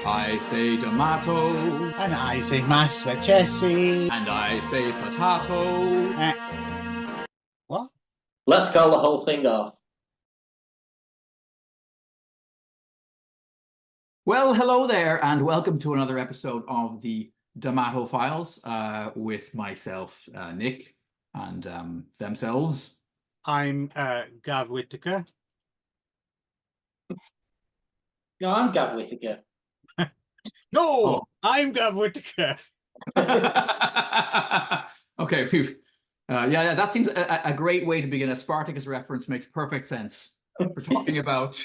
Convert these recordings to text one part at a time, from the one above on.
I say tomato. And I say massa Chessie. And I say potato. What? Let's call the whole thing off. Well, hello there, and welcome to another episode of the D'Amato Files with myself, Nick, and themselves. I'm Gav Whittaker. No, I'm Gav Whittaker. No, I'm Gav Whittaker. Okay, phew. Yeah, that seems a great way to begin. A Spartacus reference makes perfect sense. We're talking about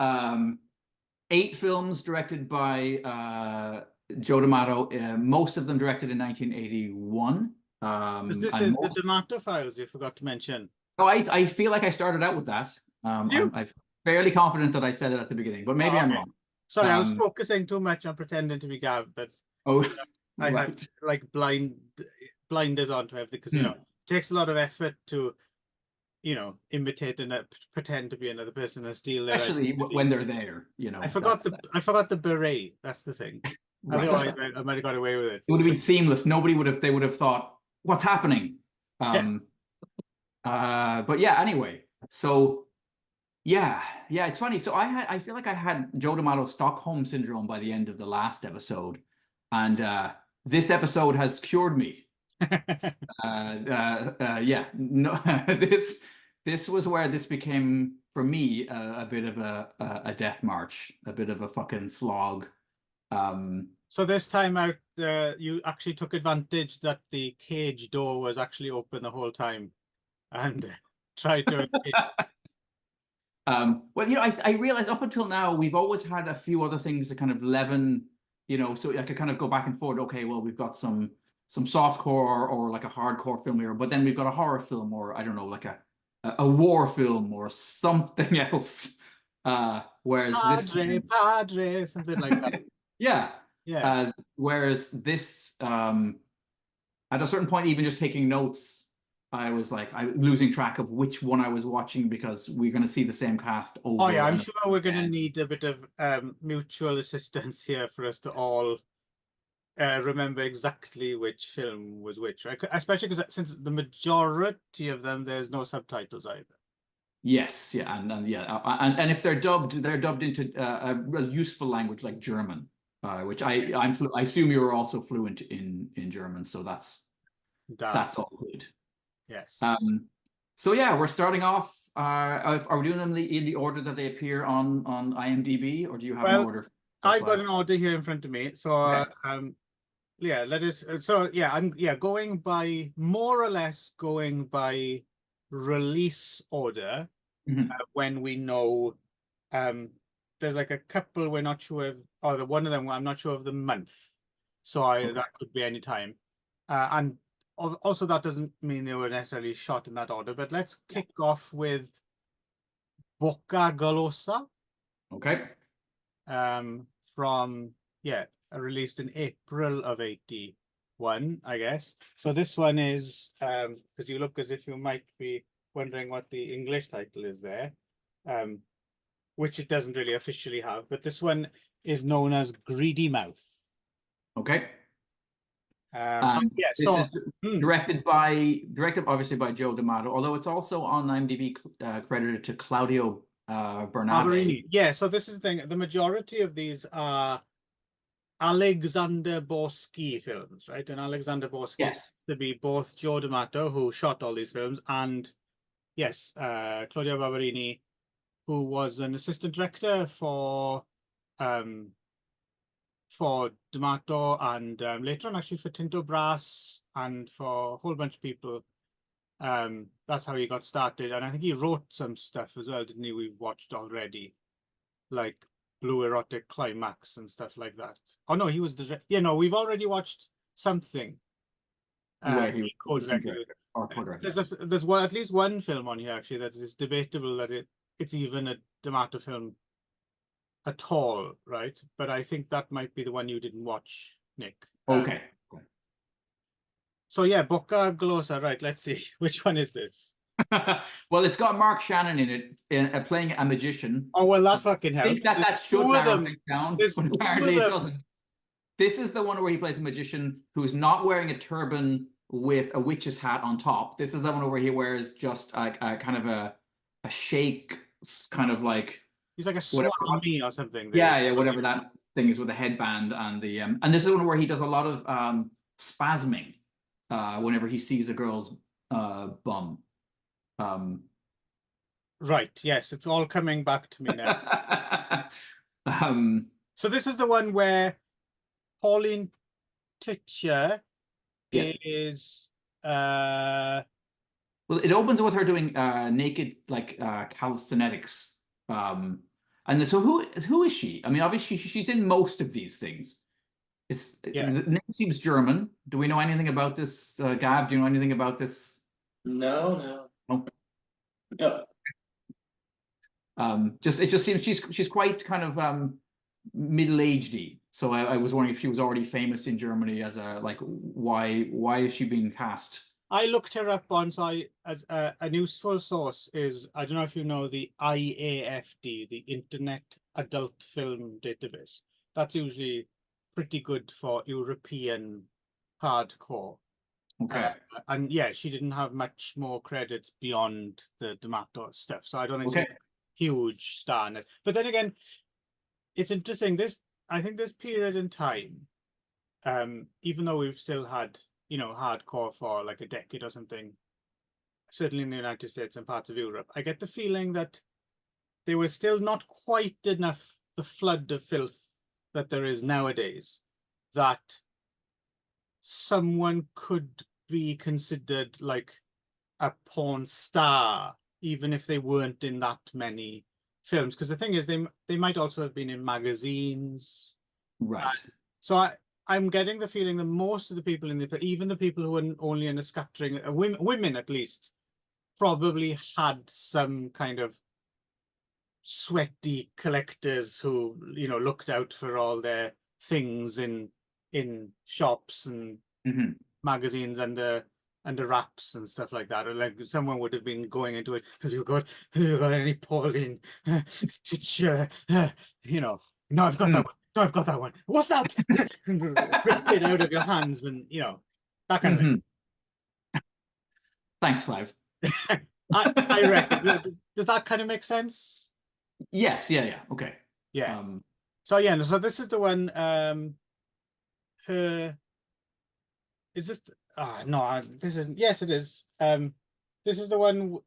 8 films directed by Joe D'Amato, most of them directed in 1981. Is this the D'Amato Files you forgot to mention? Oh, I feel like I started out with that. I'm fairly confident that I said it at the beginning, but maybe I'm wrong. Sorry, I was focusing too much on pretending to be Gav that I had like blinders on to everything because it takes a lot of effort to imitate and pretend to be another person and steal their identity. When they're there, I forgot the beret. That's the thing. Right. Otherwise, I might have got away with it. It would have been seamless. They would have thought, what's happening? But yeah, anyway. So yeah, it's funny. So I feel like I had Joe D'Amato Stockholm syndrome by the end of the last episode, and this episode has cured me. Yeah, no, this was where this became for me a bit of a death march, a bit of a fucking slog. So this time out, you actually took advantage that the cage door was actually open the whole time, and tried to escape. Well, I realized up until now we've always had a few other things that kind of leaven, so I could kind of go back and forth. Okay, well, we've got some softcore or like a hardcore film here, but then we've got a horror film, or I don't know, like a war film or something else. Whereas Padre, something like that. Yeah. Whereas this, at a certain point, even just taking notes, I was like, I'm losing track of which one I was watching because we're going to see the same cast over. Oh yeah, I'm sure we're going to need a bit of mutual assistance here for us to all remember exactly which film was which, right? Especially because since the majority of them, there's no subtitles either. Yes, yeah, and if they're dubbed into a useful language like German, which I assume you're also fluent in German, so that's all good. Yes. So yeah, we're starting off. Are we doing them in the order that they appear on IMDb, or do you have an order? I've got an order here in front of me, so yeah, let us. So yeah, I'm going by more or less going by release order. When we know there's like a couple we're not sure of, or the one of them I'm not sure of the month, so that could be any time, and also that doesn't mean they were necessarily shot in that order. But let's kick off with Bocca Golosa. Okay. From released in April of 81, I guess. So this one is because you look as if you might be wondering what the English title is there, which it doesn't really officially have, but this one is known as Greedy Mouth. Okay. This is directed obviously by Joe D'Amato, although it's also on IMDb credited to Claudio Bernabe. Yeah, so this is the thing. The majority of these are Alexander Borski films, right? And Alexander Borski is to be both Joe D'Amato, who shot all these films, and Claudio Barberini, who was an assistant director for D'Amato and later on actually for Tinto Brass and for a whole bunch of people. That's how he got started, and I think he wrote some stuff as well, didn't he? We've watched already, like Blue Erotic Climax and stuff like that. Oh no, he was the we've already watched something. Where he was there's at least one film on here actually that is debatable that it's even a D'Amato film at all, right? But I think that might be the one you didn't watch, Nick. Okay. So yeah, Bocca Golosa, right? Let's see which one is this. Well, it's got Mark Shannon in it, playing a magician. Oh, well, that fucking I think helps. that should narrow things down, There's but two apparently of it them. doesn't. This is the one where he plays a magician who's not wearing a turban with a witch's hat on top. This is the one where he wears just a kind of a shake, kind of like He's like a whatever. swami or something. Yeah, whatever that thing is with the headband and the and this is one where he does a lot of spasming whenever he sees a girl's bum. Right. Yes, it's all coming back to me now. So this is the one where Pauline Titcher is well, it opens with her doing naked like calisthenics. And so who is she? I mean, obviously she's in most of these things. The name seems German. Do we know anything about this, Gab? Do you know anything about this? No. No. No. It just seems she's quite kind of middle-agedy. So I was wondering if she was already famous in Germany as a like why is she being cast? I looked her up once. As a useful source is, I don't know if you know the IAFD, the Internet Adult Film Database. That's usually pretty good for European hardcore. Okay. And yeah, she didn't have much more credits beyond the D'Amato stuff. So I don't think she's a huge star in it. But then again, it's interesting. I think this period in time, even though we've still had, hardcore for like a decade or something, certainly in the United States and parts of Europe, I get the feeling that there was still not quite enough the flood of filth that there is nowadays that someone could be considered like a porn star, even if they weren't in that many films. Because the thing is, they might also have been in magazines. Right. So I'm getting the feeling that most of the people in even the people who are only in a scattering, women at least, probably had some kind of sweaty collectors who, looked out for all their things in shops and magazines under wraps and stuff like that. Or like someone would have been going into it. Have you got any Pauline Titcher? No, I've got that one. No, I've got that one. What's that? Rip it out of your hands, and that kind of thing. Thanks, Clive. I reckon. Does that kind of make sense? Yes. Yeah. Okay. Yeah. So this is the one. Is this? No. This isn't. Yes, it is. This is the one.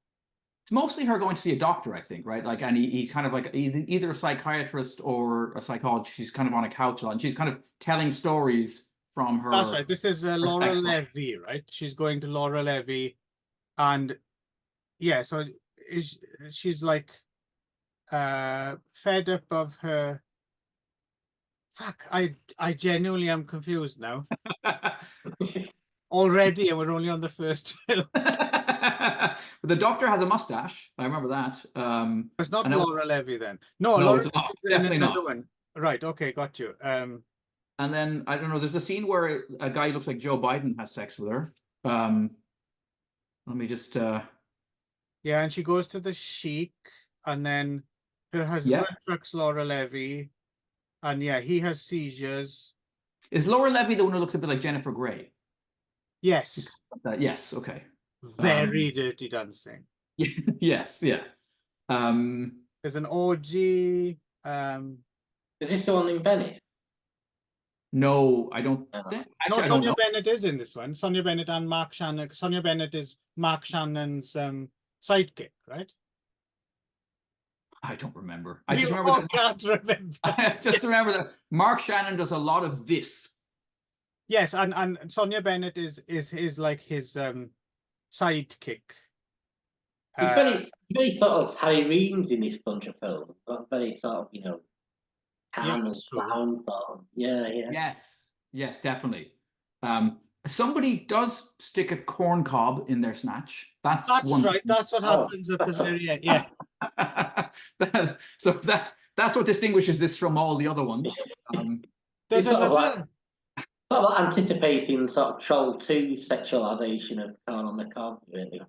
It's mostly her going to see a doctor, I think, right? Like, and he's kind of like either a psychiatrist or a psychologist. She's kind of on a couch a lot, and she's kind of telling stories from her. That's right. This is Laura Levy, right? She's going to Laura Levy, and yeah, so she's like fed up of her. Fuck, I genuinely am confused now. Already, and we're only on the first film. But the doctor has a mustache. I remember that. It's not Laura Levy then. No, it's not. Definitely not. One. Right. Okay, got you. And then I don't know. There's a scene where a guy who looks like Joe Biden has sex with her. Let me just. Yeah, and she goes to the Sheik, and then her husband fucks Laura Levy, and yeah, he has seizures. Is Laura Levy the one who looks a bit like Jennifer Grey? Yes. Yes. Okay. Very dirty dancing. Yes. Yeah. There's an orgy. Is this the one in Venice? No, I don't think. No, Sonia Bennett is in this one. Sonia Bennett and Mark Shannon. Sonia Bennett is Mark Shannon's sidekick, right? I don't remember. I just remember that Mark Shannon does a lot of this. Yes, and Sonia Bennett is his like his sidekick. He's very sort of Harry Reams in this bunch of films. Very sort of, calm and clown sort of. Yeah. Yes, definitely. Somebody does stick a corn cob in their snatch. That's right. That's what happens at the very end. Yeah. So that's what distinguishes this from all the other ones. There's sort sort of anticipating sort of Troll 2 sexualization of Khan on the Cob, really.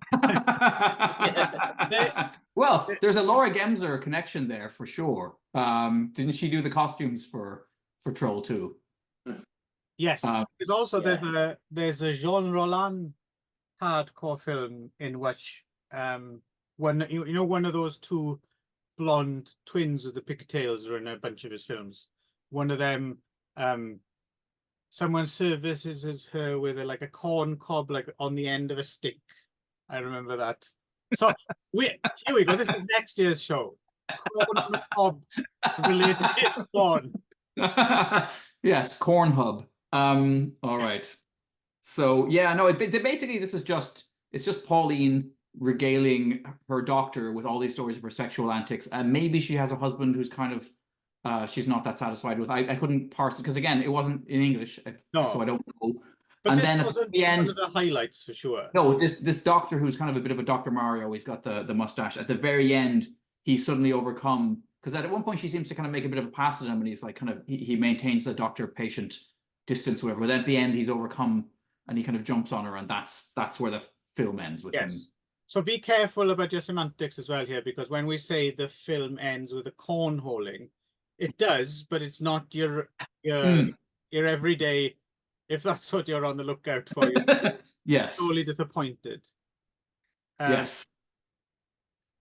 Well, there's a Laura Gemser connection there for sure. Didn't she do the costumes for Troll 2? Yes. There's also there's a Jean Roland hardcore film in which one one of those two blonde twins with the pigtails are in a bunch of his films. One of them someone services her with like a corn cob like on the end of a stick. I remember that. So here we go. This is next year's show. Corn on the cob related to corn. Yes, Corn Hub. All right. So yeah, no, basically this is it's just Pauline regaling her doctor with all these stories of her sexual antics, and maybe she has a husband who's kind of she's not that satisfied with. I couldn't parse it because again, it wasn't in English, so I don't know. But and this then wasn't at the end, one of the highlights for sure. No, this doctor who's kind of a bit of a Dr. Mario, he's got the mustache. At the very end, he's suddenly overcome because at one point she seems to kind of make a bit of a pass at him, and he's like kind of he maintains the doctor-patient distance, whatever. But then at the end, he's overcome and he kind of jumps on her, and that's where the film ends with him. So be careful about your semantics as well here, because when we say the film ends with a cornholing, it does, but it's not your everyday. If that's what you're on the lookout for, yes, totally disappointed. Yes.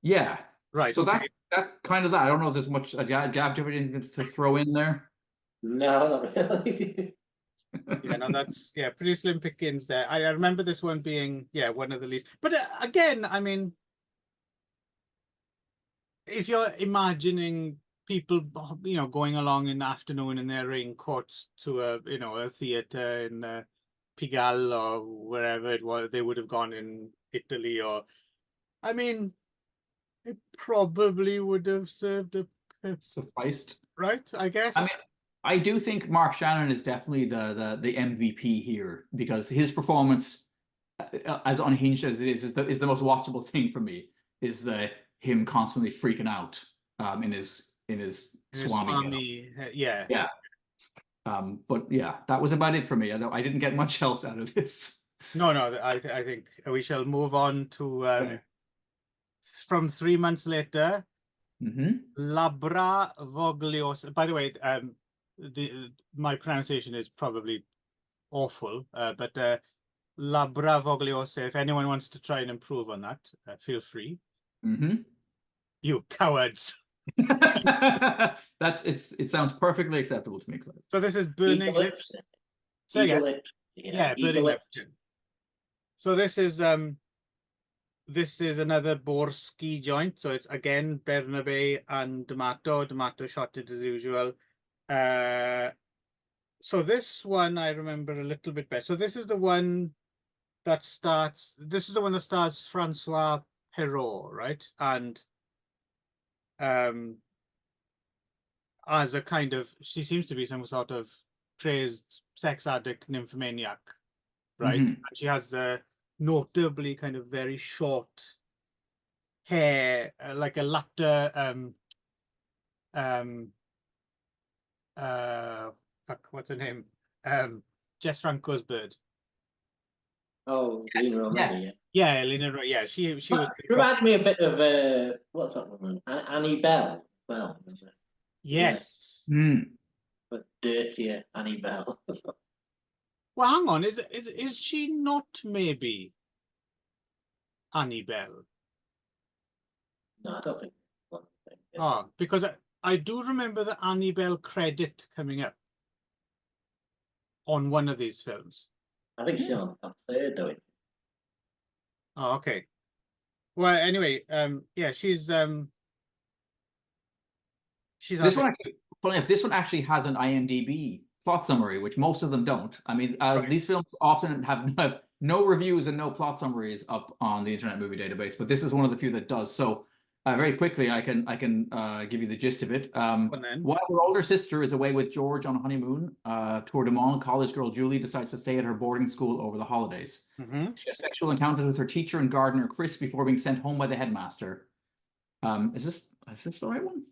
Yeah. Right. So that's kind of that. I don't know if there's much. Gav, do you have anything to throw in there? No, not really. Yeah, no, that's pretty slim pickings there. I remember this one being one of the least. But again, I mean, if you're imagining people, going along in the afternoon in their raincoats to a theater in Pigalle or wherever it was, they would have gone in Italy, or I mean, it probably would have served a sufficed, right? I guess. I mean, I do think Mark Shannon is definitely the MVP here, because his performance, as unhinged as it is the most watchable thing for me. Is him constantly freaking out in his Swami. Yeah. But yeah, that was about it for me. I didn't get much else out of this. No, I think we shall move on to from 3 months later. Labbra Vogliose. By the way, my pronunciation is probably awful, but Labbra Vogliose. If anyone wants to try and improve on that, feel free. You cowards. It sounds perfectly acceptable to me, Clive. So this is Burning Lips. Burning Lips. So this is another Borski joint. So it's again Bernabe and D'Amato shot it as usual. So this one I remember a little bit better. So this is the one that starts. This is the one that stars Francois Perrault, right? And as a kind of, she seems to be some sort of crazed sex addict nymphomaniac, right? And she has the notably kind of very short hair, like a latter what's her name? Jess Franco's bird. Oh, yes. Yeah, Lena. Yeah, she was. Reminded me a bit of what's that woman? Annie Bell. Well, yes. But dirtier Annie Bell. Well, hang on. Is she not maybe Annie Bell? No, I don't think. Oh, because I do remember the Annie Bell credit coming up on one of these films. I think she's on third, though. Oh, okay. Well, anyway, she's this one. Funny enough, this one actually has an IMDb plot summary, which most of them don't. I mean, these films often have no reviews and no plot summaries up on the Internet Movie Database, but this is one of the few that does. So very quickly, I can give you the gist of it. While her older sister is away with George on a honeymoon, Tour de Monde, college girl Julie decides to stay at her boarding school over the holidays. She has sexual encounters with her teacher and gardener Chris before being sent home by the headmaster. Is this the right one?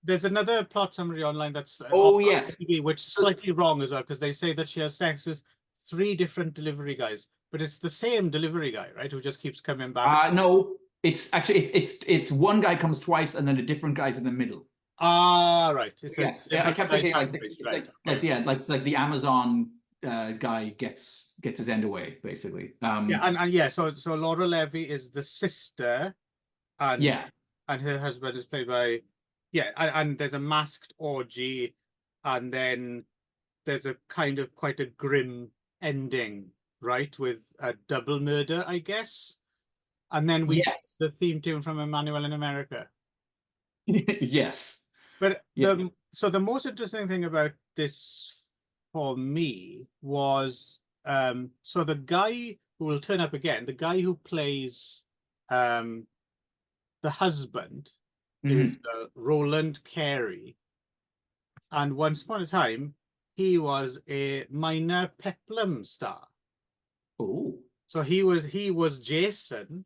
there's another plot summary online that's Oh on yes, IMDb, which is slightly wrong as well, because they say that she has sex with 3 different delivery guys, but it's the same delivery guy, right? Who just keeps coming back. no, it's actually it's one guy comes twice and then a different guy's in the middle. Ah, right. It's Yes, I kept thinking like, right. it's like the Amazon guy gets his end away basically. Yeah, and yeah, so Laura Levy is the sister, and yeah, and her husband is played by, yeah, and there's a masked orgy, and then there's a kind of quite a grim ending, right, with a double murder, I guess, and then we yes, the theme tune from Emmanuel in America. yes. But Yeah. the most interesting thing about this for me was so the guy who will turn up again, the guy who plays the husband is Roland Carey, and once upon a time he was a minor Peplum star. Oh, So he was Jason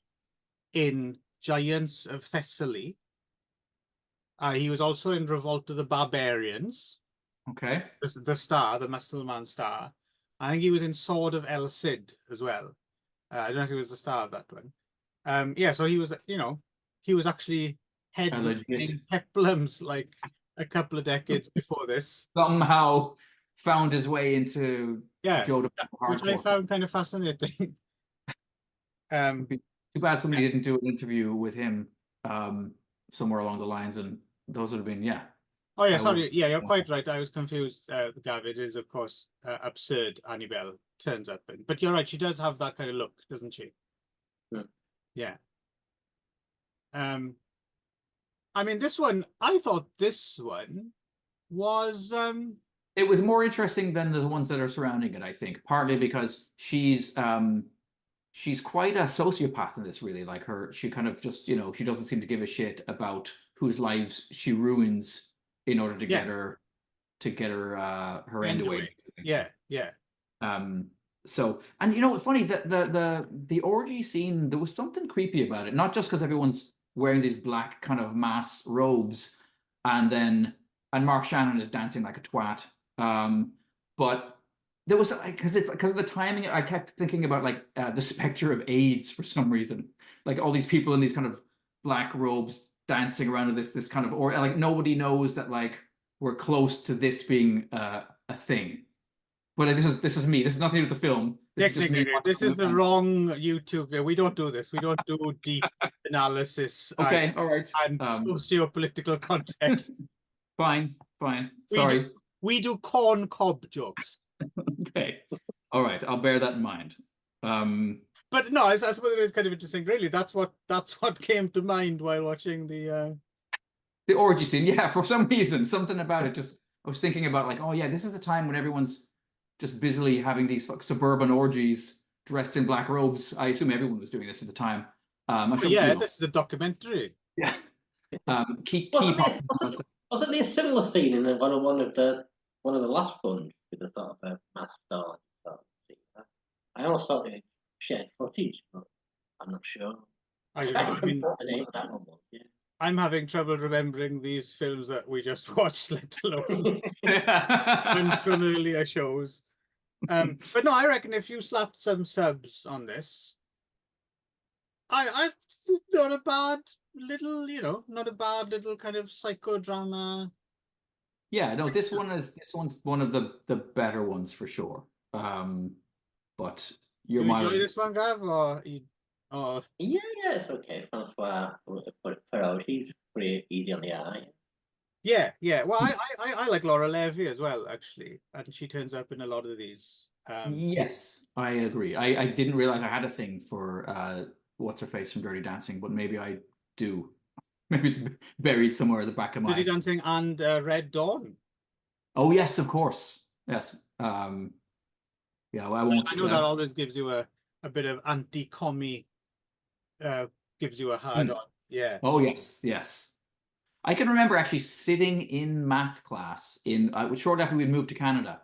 in Giants of Thessaly. He was also in Revolt of the Barbarians. okay. The star, the Muscle Man star. I think he was in Sword of El Cid as well. I don't know if he was the star of that one. Yeah, so he was, he was actually headlining Peplums like a couple of decades before this. Somehow found his way into Joe which I found kind of fascinating. Too bad somebody didn't do an interview with him somewhere along the lines, and those would have been, yeah. Oh yeah, sorry. Yeah, you're quite right. I was confused, Gav. It is, of course, absurd Annie Bell turns up in. But you're right, she does have that kind of look, doesn't she? Yeah. I mean, this one, I thought this one was it was more interesting than the ones that are surrounding it, I think, partly because she's quite a sociopath in this, really. Like she kind of just, she doesn't seem to give a shit about whose lives she ruins in order to get her her end away. Yeah. So, and it's funny that the orgy scene, there was something creepy about it, not just because everyone's wearing these black kind of mass robes, and Mark Shannon is dancing like a twat, but there was, because of the timing, I kept thinking about like the specter of AIDS for some reason, like all these people in these kind of black robes dancing around this kind of, or like nobody knows that like we're close to this being a thing. But this is me. This is nothing to do with the film. This is the wrong YouTube. We don't do this. We don't do deep analysis. Okay, all right. And socio-political context. Fine. Sorry. We do corn cob jokes. Okay. All right. I'll bear that in mind. But no, I suppose it is kind of interesting. Really, that's what came to mind while watching the orgy scene. Yeah, for some reason, something about it just, I was thinking about like, oh yeah, this is a time when everyone's just busily having these suburban orgies dressed in black robes. I assume everyone was doing this at the time. This is a documentary. Yeah. Wasn't there a similar scene in one of the last ones with a sort of a mass star? I always thought they shared footage, but I'm not sure. I'm having trouble remembering these films that we just watched, let alone ones from earlier shows. But no, I reckon if you slapped some subs on this, I've not a bad little kind of psychodrama. Yeah, no, this one's one of the better ones for sure. But you enjoy this one, Gav, or yeah, it's okay. Francois Perrault, he's pretty easy on the eye. Yeah. Well, I like Laura Levy as well, actually, and she turns up in a lot of these. Yes, I agree. I didn't realize I had a thing for what's her face from Dirty Dancing, but maybe I do. Maybe it's buried somewhere at the back of my. Dirty Dancing and Red Dawn. Oh yes, of course. Yes. Yeah, well, I won't. I know that always gives you a bit of anti-commie. Gives you a hard on. Yeah. Oh yes. I can remember actually sitting in math class shortly after we moved to Canada,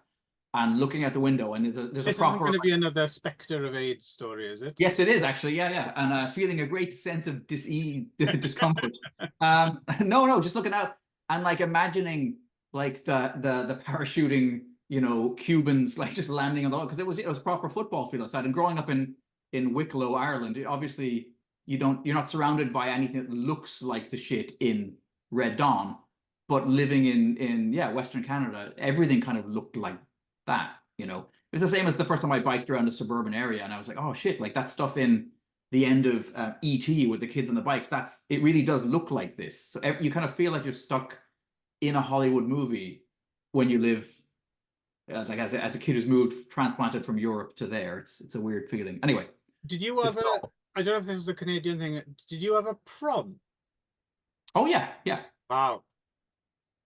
and looking out the window, and there's a proper. This is going to be another Spectre of AIDS story, is it? Yes, it is actually. Yeah, and feeling a great sense of discomfort. No, just looking out. and like imagining like the parachuting, you know, Cubans like just landing on the because it was a proper football field outside. And growing up in Wicklow, Ireland, obviously you're not surrounded by anything that looks like the shit in Red Dawn, but living in Western Canada, everything kind of looked like that, you know. It's the same as the first time I biked around a suburban area, and I was like, oh shit, like that stuff in the end of E.T. with the kids on the bikes, it really does look like this. So you kind of feel like you're stuck in a Hollywood movie when you live like as a kid who's moved, transplanted from Europe to there. It's a weird feeling. Anyway, did you ever? I don't know if this is a Canadian thing. Did you have a prom? Oh yeah. Wow.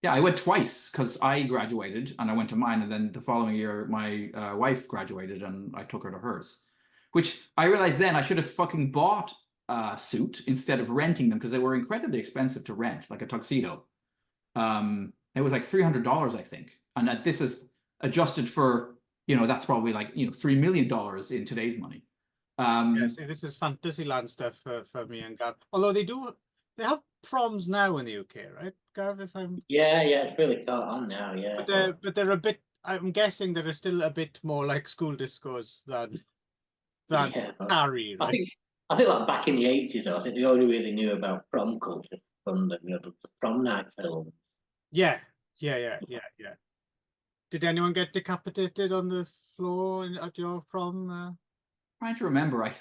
Yeah, I went twice because I graduated and I went to mine, and then the following year my wife graduated and I took her to hers. Which I realized then I should have fucking bought a suit instead of renting them because they were incredibly expensive to rent, like a tuxedo. It was like $300, I think, and this is adjusted for, you know, that's probably like, you know, $3 million in today's money. Yeah, see, this is Fantasyland stuff for me and Gav. Although they have proms now in the UK, right, Gav? If I'm it's really caught on now, yeah. But they're a bit. I'm guessing they're still a bit more like school discos than Harry, right? I think like back in the 80s, I think they only really knew about prom culture from the prom night film. Yeah. Did anyone get decapitated on the floor at your prom? Trying to remember, I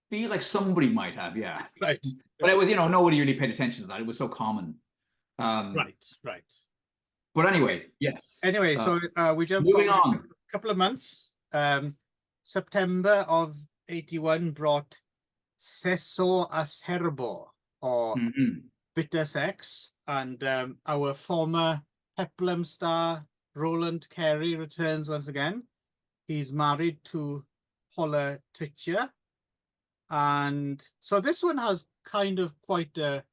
feel like somebody might have, yeah. Right. But it was, you know, nobody really paid attention to that. It was so common. Right. But anyway, yes. Anyway, so we jumped moving on a couple of months. September of 81 brought Sesso Acerbo, or Bitter Sex, and our former Peplum star Roland Carey returns once again. He's married to Paula Titcher, and so this one has kind of quite a,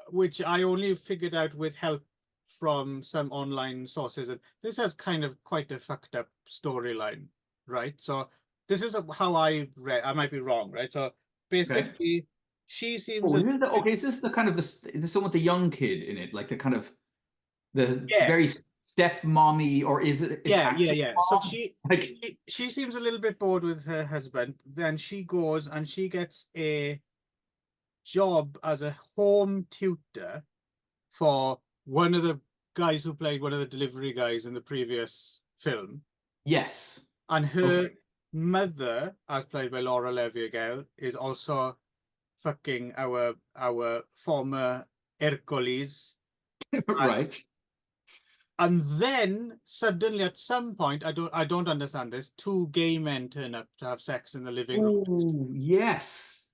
which I only figured out with help from some online sources, and this has kind of quite a fucked up storyline, right? So this is how I read. I might be wrong, right? So basically, she seems. Okay, is this the kind of this one with the young kid in it, like the kind of the very stepmommy, or is it? Yeah. So she seems a little bit bored with her husband. Then she goes and she gets a job as a home tutor for one of the guys who played one of the delivery guys in the previous film. Yes. And her mother, as played by Laura Levy again, is also fucking our former Hercules. Right. And then suddenly at some point, I don't understand this, two gay men turn up to have sex in the living room. Oh, yes.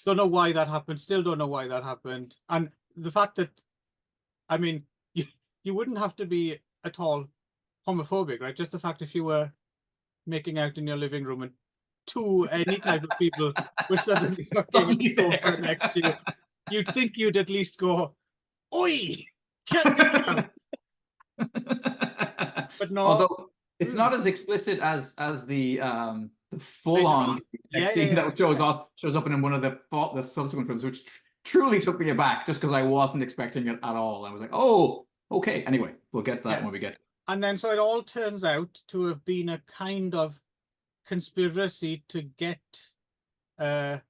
Don't know why that happened. Still don't know why that happened. And the fact that, I mean, you wouldn't have to be at all homophobic, right? Just the fact if you were making out in your living room and any type of people were suddenly fucking in the sofa next to you, you'd think you'd at least go, "Oi, get down." But no. Although it's not as explicit as the full-on scene that shows up in one of the subsequent films, which truly took me aback, just because I wasn't expecting it at all. I was like, oh, okay. Anyway, we'll get to that when we get. And then so it all turns out to have been a kind of conspiracy to get her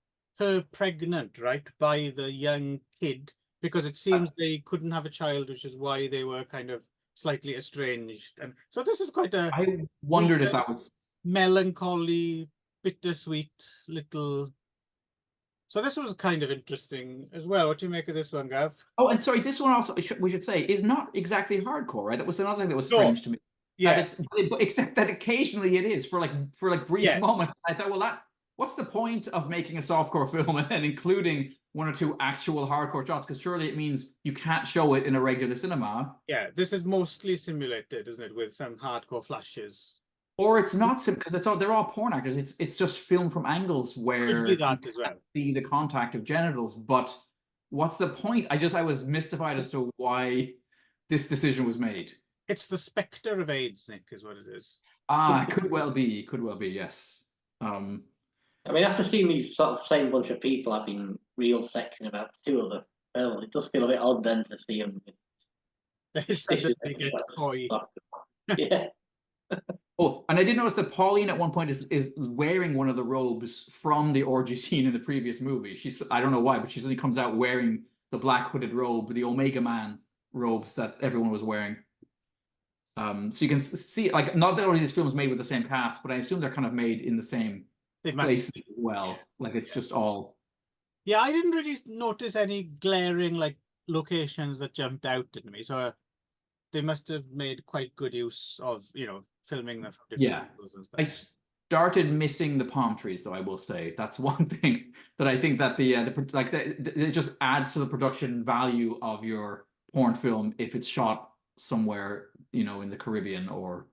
pregnant, right, by the young kid, because it seems they couldn't have a child, which is why they were kind of slightly estranged. And so this is quite a I wondered if that was melancholy, bittersweet little. So this was kind of interesting as well. What do you make of this one, Gav? Oh, and sorry, this one also we should say is not exactly hardcore, right? That was another thing that was strange to me. Yeah, except that occasionally it is for brief moments. I thought, well, what's the point of making a softcore film and then including one or two actual hardcore shots? Because surely it means you can't show it in a regular cinema. Yeah, this is mostly simulated, isn't it, with some hardcore flashes? Or it's not because they're all porn actors. It's just filmed from angles where could be that as well. See the contact of genitals, but what's the point? I was mystified as to why this decision was made. It's the spectre of AIDS, Nick, is what it is. Could well be, yes. I mean, after seeing these sort of same bunch of people having real sex in about two other Well, it does feel a bit odd then to see him. They suddenly get coy. Yeah. Oh, and I did notice that Pauline at one point is wearing one of the robes from the orgy scene in the previous movie. I don't know why, but she suddenly comes out wearing the black hooded robe, the Omega Man robes that everyone was wearing. So you can see, like, not that only this film is made with the same cast, but I assume they're kind of made in the same places as well. Like it's just all. Yeah, I didn't really notice any glaring like locations that jumped out at me. So they must have made quite good use of, filming them from different angles and stuff. I started missing the palm trees, though. I will say that's one thing that I think that it just adds to the production value of your porn film if it's shot somewhere, in the Caribbean or.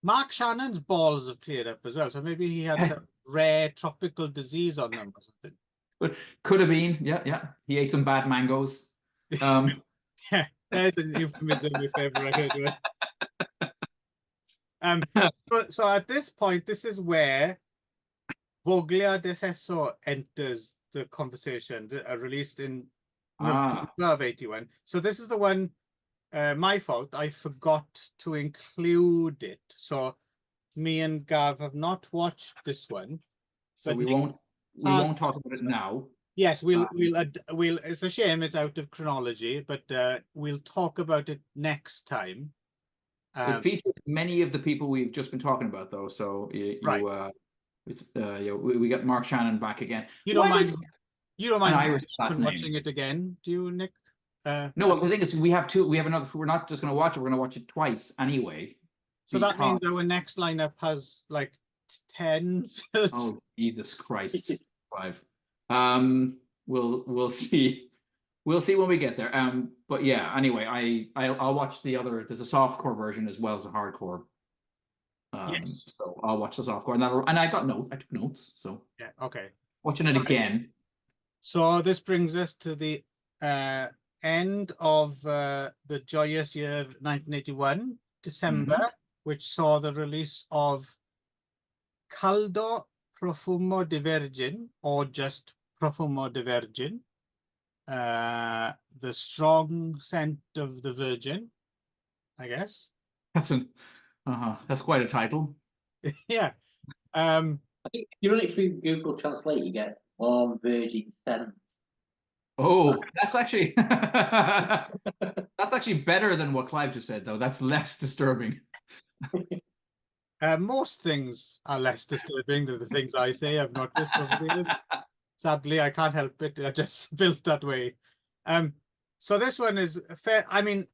Mark Shannon's balls have cleared up as well, so maybe he had some rare tropical disease on them or something. But could have been, yeah. He ate some bad mangoes. Yeah, there's an euphemism if ever I heard it. So at this point, this is where Voglia de Sesso enters the conversation, released in November of 81. So this is the one, my fault, I forgot to include it. So me and Gav have not watched this one. So we won't talk about it now. Yes, we'll. It's a shame it's out of chronology, but we'll talk about it next time. It features many of the people we've just been talking about, though. So we got Mark Shannon back again. You don't mind watching it again, do you, Nick? No, well, the thing is, we have two. We have another. We're not just going to watch it. We're going to watch it twice anyway. So that means our next lineup has like 10 films. Oh, Jesus Christ! 5. We'll see. We'll see when we get there. But yeah. Anyway, I'll watch the other. There's a softcore version as well as a hardcore. Yes. So I'll watch the softcore, and I got notes. I took notes. So yeah. Okay. Watching it again. So this brings us to the end of the joyous year of 1981, December, which saw the release of Caldo, Profumo de Vergine, or just Profumo de Vergine, the strong scent of the Virgin, I guess. That's quite a title. Yeah. I think if you run it through Google Translate, you get warm virgin scent. Oh, that's actually better than what Clive just said, though. That's less disturbing. Most things are less disturbing than the things I say. I've noticed over the years. Sadly, I can't help it. I just built that way. So this one is fair. I mean,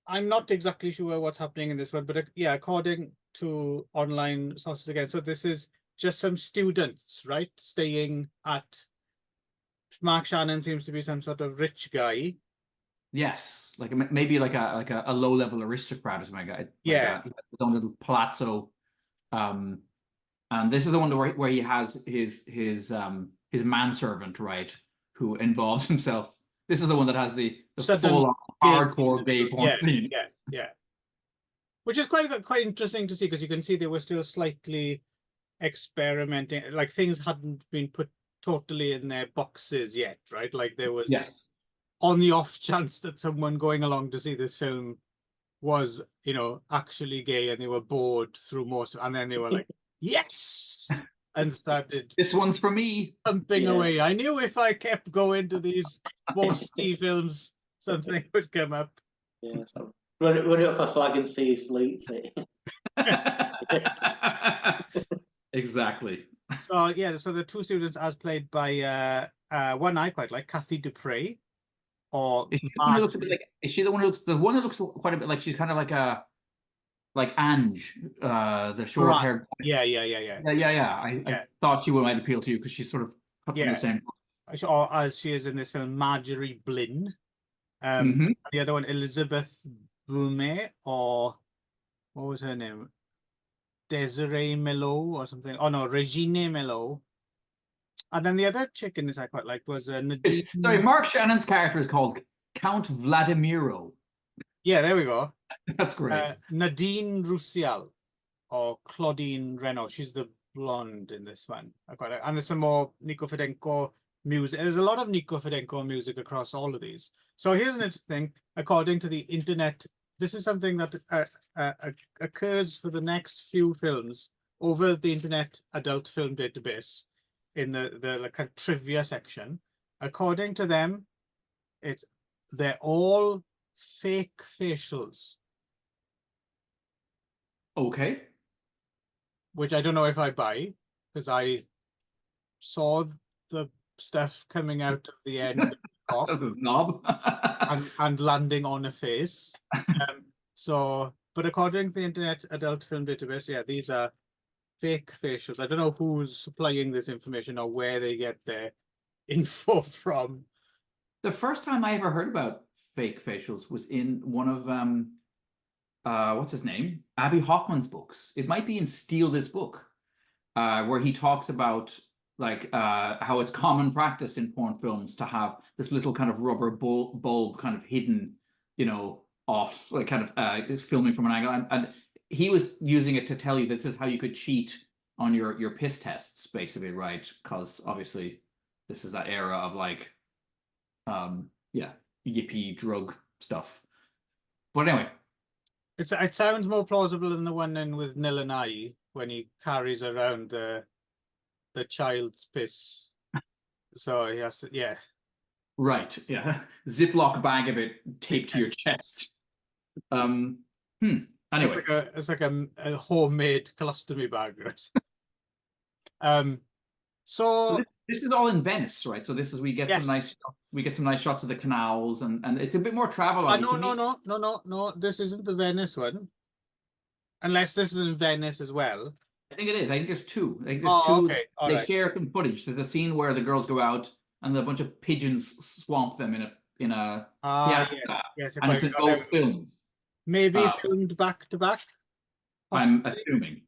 I'm not exactly sure what's happening in this one, but yeah, according to online sources again, so this is just some students, right, staying at. Mark Shannon seems to be some sort of rich guy. Yes, like maybe like a low-level aristocrat or something like that. Yeah, his own little palazzo. And this is the one where he has his manservant, right, who involves himself. This is the one that has the full hardcore gay porn scene. Yeah. Which is quite interesting to see, because you can see they were still slightly experimenting. Like things hadn't been put totally in their boxes yet, right? Like there was, on the off chance that someone going along to see this film was, actually gay, and they were bored through most, and then they were like, yes, and started. This one's for me. Pumping away. I knew if I kept going to these Borsky films, something would come up. Yeah, so run it up a flag and see who sleeps it. So Exactly. so the two students as played by one I quite like, Kathy Dupre, or is she the one who looks quite a bit like she's kind of like Ange, the short haired. Yeah. I thought she might appeal to you because she's sort of cut from the same. Or as she is in this film, Marjorie Blinn. The other one, Elizabeth Boumet, or what was her name? Desiree Melot or something. Oh no, Regine Melot. And then the other chick in this I quite liked was Nadine. Sorry, Mark Shannon's character is called Count Vladimiro. Yeah, there we go. That's great. Nadine Roussial, or Claudine Renault. She's the blonde in this one. I quite like. And there's some more Nico Fidenko, music. There's a lot of Nico Fidenko music across all of these. So here's an interesting thing. According to the internet, this is something that occurs for the next few films over the Internet Adult Film Database in the like a trivia section. According to them, they're all fake facials. Okay. Which I don't know if I buy, because I saw the stuff coming out of the end of the cock Of the knob. and landing on a face. But according to the Internet Adult Film Database, yeah, these are fake facials. I don't know who's supplying this information or where they get their info from. The first time I ever heard about fake facials was in one of what's his name? Abby Hoffman's books. It might be in Steal This Book, where he talks about like how it's common practice in porn films to have this little kind of rubber bulb kind of hidden, you know, off, like kind of filming from an angle. And he was using it to tell you this is how you could cheat on your piss tests, basically, right? Because obviously this is that era of like, yeah, yippee drug stuff. But anyway. It sounds more plausible than the one in with Nil and I when he carries around the child's piss. So he has to, yeah. Right, yeah. Ziploc bag of it taped to your chest. Anyway. It's like a homemade colostomy bag, right? So this is all in Venice, right? So this is we get yes. some nice shots of the canals, and it's a bit more travel. No. This isn't the Venice one, unless this is in Venice as well. I think it is. I think there's two. I think there's two. Okay. All they right. share some footage. There's a scene where the girls go out and a bunch of pigeons swamp them in a yes. And it's in both films. Maybe filmed back to back. I'm assuming.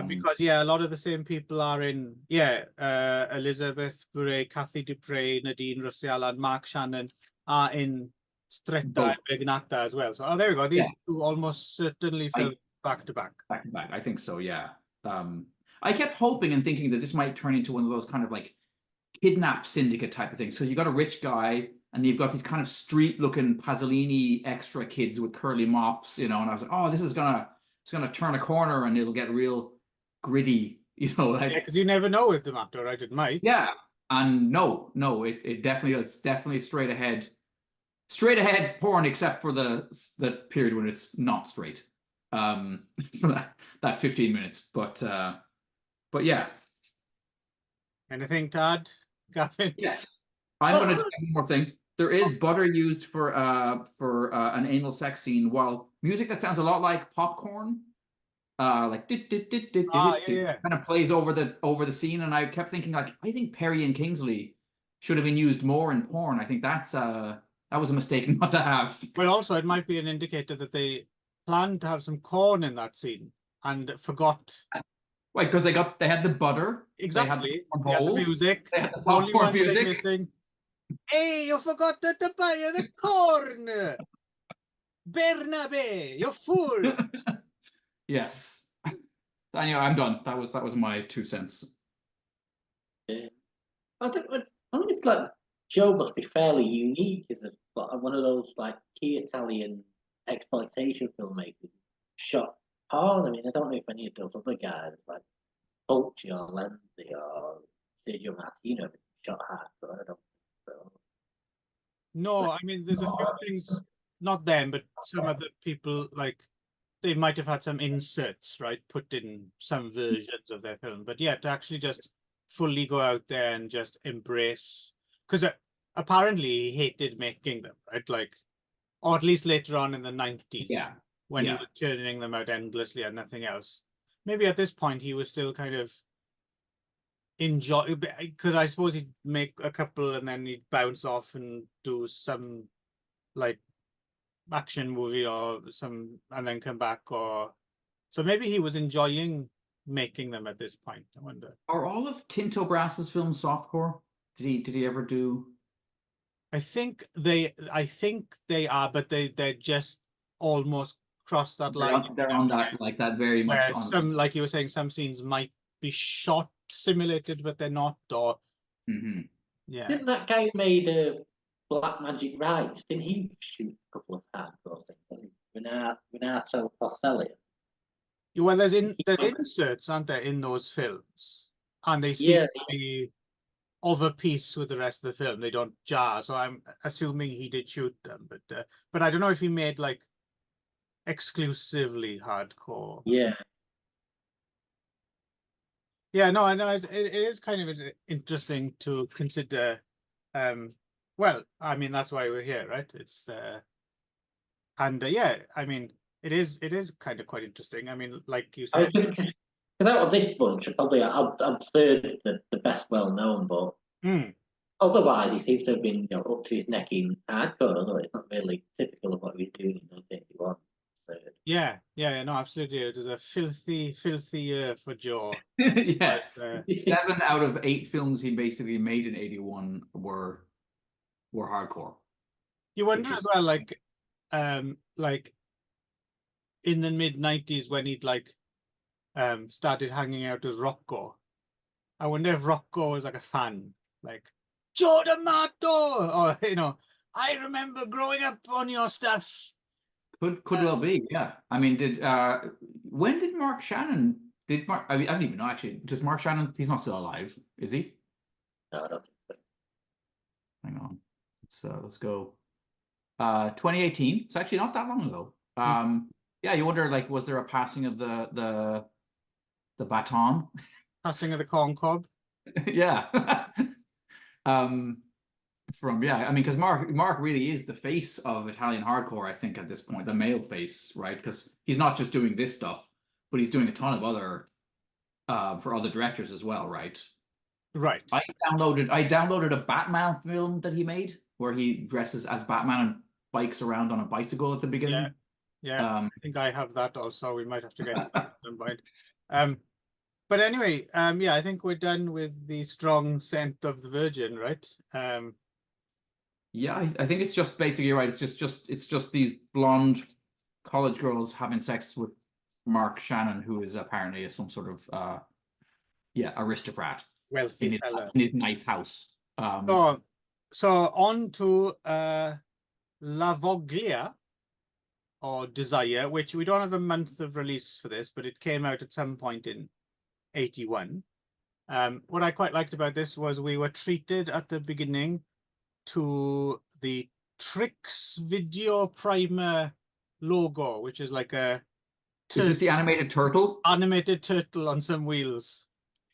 Because yeah, a lot of the same people are in Elizabeth Bure, Kathy Dupre, Nadine Russell, and Mark Shannon are in Stretta and BAGNATA as well. So there we go. These two almost certainly filmed back to back. Back to back. I think so, yeah. I kept hoping and thinking that this might turn into one of those kind of like kidnap syndicate type of things. So you got a rich guy and you've got these kind of street looking Pasolini extra kids with curly mops, you know, and I was like, oh, this is gonna turn a corner and it'll get real gritty, you know, like because you never know with D'Amato, right? It might. Yeah. And no, it definitely is straight ahead porn, except for the period when it's not straight. For that 15 minutes. But yeah. Anything to add, Gavin? Yes. I'm gonna do one more thing. There is butter used for an anal sex scene, while music that sounds a lot like popcorn, like kind of plays over the scene, and I kept thinking, like, I think Perry and Kingsley should have been used more in porn. I think that was a mistake not to have. But also it might be an indicator that they planned to have some corn in that scene and forgot. Right, because they had the butter. Exactly. They had the music. They had the popcorn music. Missing. Hey, you forgot to buy the corn. Bernabe, you fool. Yes. Anyway, I'm done. That was my 2 cents. Yeah. I think it's like Joe must be fairly unique as one of those like key Italian exploitation filmmakers shot hard. I mean, I don't know if any of those other guys like Fulci or Lenzi or Sergio Martino shot hard, but I don't think so. No, I mean, there's a few things, not them, but some other people, like, they might have had some inserts, right, put in some versions of their film. But yeah, to actually just fully go out there and just embrace, because apparently he hated making them, right? Like, or at least later on in the 90s, when he was churning them out endlessly and nothing else. Maybe at this point he was still kind of enjoy, because I suppose he'd make a couple and then he'd bounce off and do some like action movie or some, and then come back, or so maybe he was enjoying making them at this point. I wonder. Are all of Tinto Brass's films softcore? Did he ever do? I think they are, but they're just almost cross that line. They're on that, like that very much. Some, like you were saying, some scenes might be shot simulated, but they're not, or Yeah. Didn't that guy who made Black Magic Rights? Didn't he shoot a couple of hardcore things? Renato Porcelli. Well, there's inserts, aren't there, in those films, and they seem Yeah, to be of a piece with the rest of the film. They don't jar, so I'm assuming he did shoot them, but I don't know if he made like exclusively hardcore. yeah. Yeah, no, I know it is kind of interesting to consider. Well, I mean that's why we're here, right? It's and yeah, I mean it is kind of quite interesting. I mean, like you said, Because out of this bunch, probably I'm third the best well known, but otherwise he seems to have been up to his neck in hardcore. Although it's not really typical of what he was doing in 1981. yeah, no, absolutely. It was a filthy year for Joe. Yeah, But, 7 out of 8 films he basically made in 81 were hardcore. you wonder as well, like in the mid-90s when he'd like started hanging out as Rocco. I wonder if Rocco was like a fan, like Joe D'Amato, or I remember growing up on your stuff. Could well be, yeah. I mean, when did Mark Shannon? I mean, I don't even know actually. Does Mark Shannon? He's not still alive, is he? No, I don't think so. Hang on. Let's go. 2018. It's actually not that long ago. Yeah, you wonder, like, was there a passing of the baton? Passing of the corn cob. Yeah. I mean, because Mark really is the face of Italian hardcore, I think, at this point, the male face, right? Because he's not just doing this stuff, but he's doing a ton of other for other directors as well, right? Right. I downloaded a Batman film that he made where he dresses as Batman and bikes around on a bicycle at the beginning. Yeah. I think I have that also. We might have to get to that at some point. But anyway, yeah, I think we're done with the strong scent of the Virgin, right? Yeah, I think it's just basically right. It's just these blonde college girls having sex with Mark Shannon, who is apparently some sort of aristocrat. Wealthy fella. In his nice house. So on to La Voglia, or Desire, which we don't have a month of release for this, but it came out at some point in 81. What I quite liked about this was we were treated at the beginning to the Trix Video Primer logo, which is like a Is this the animated turtle? Animated turtle on some wheels.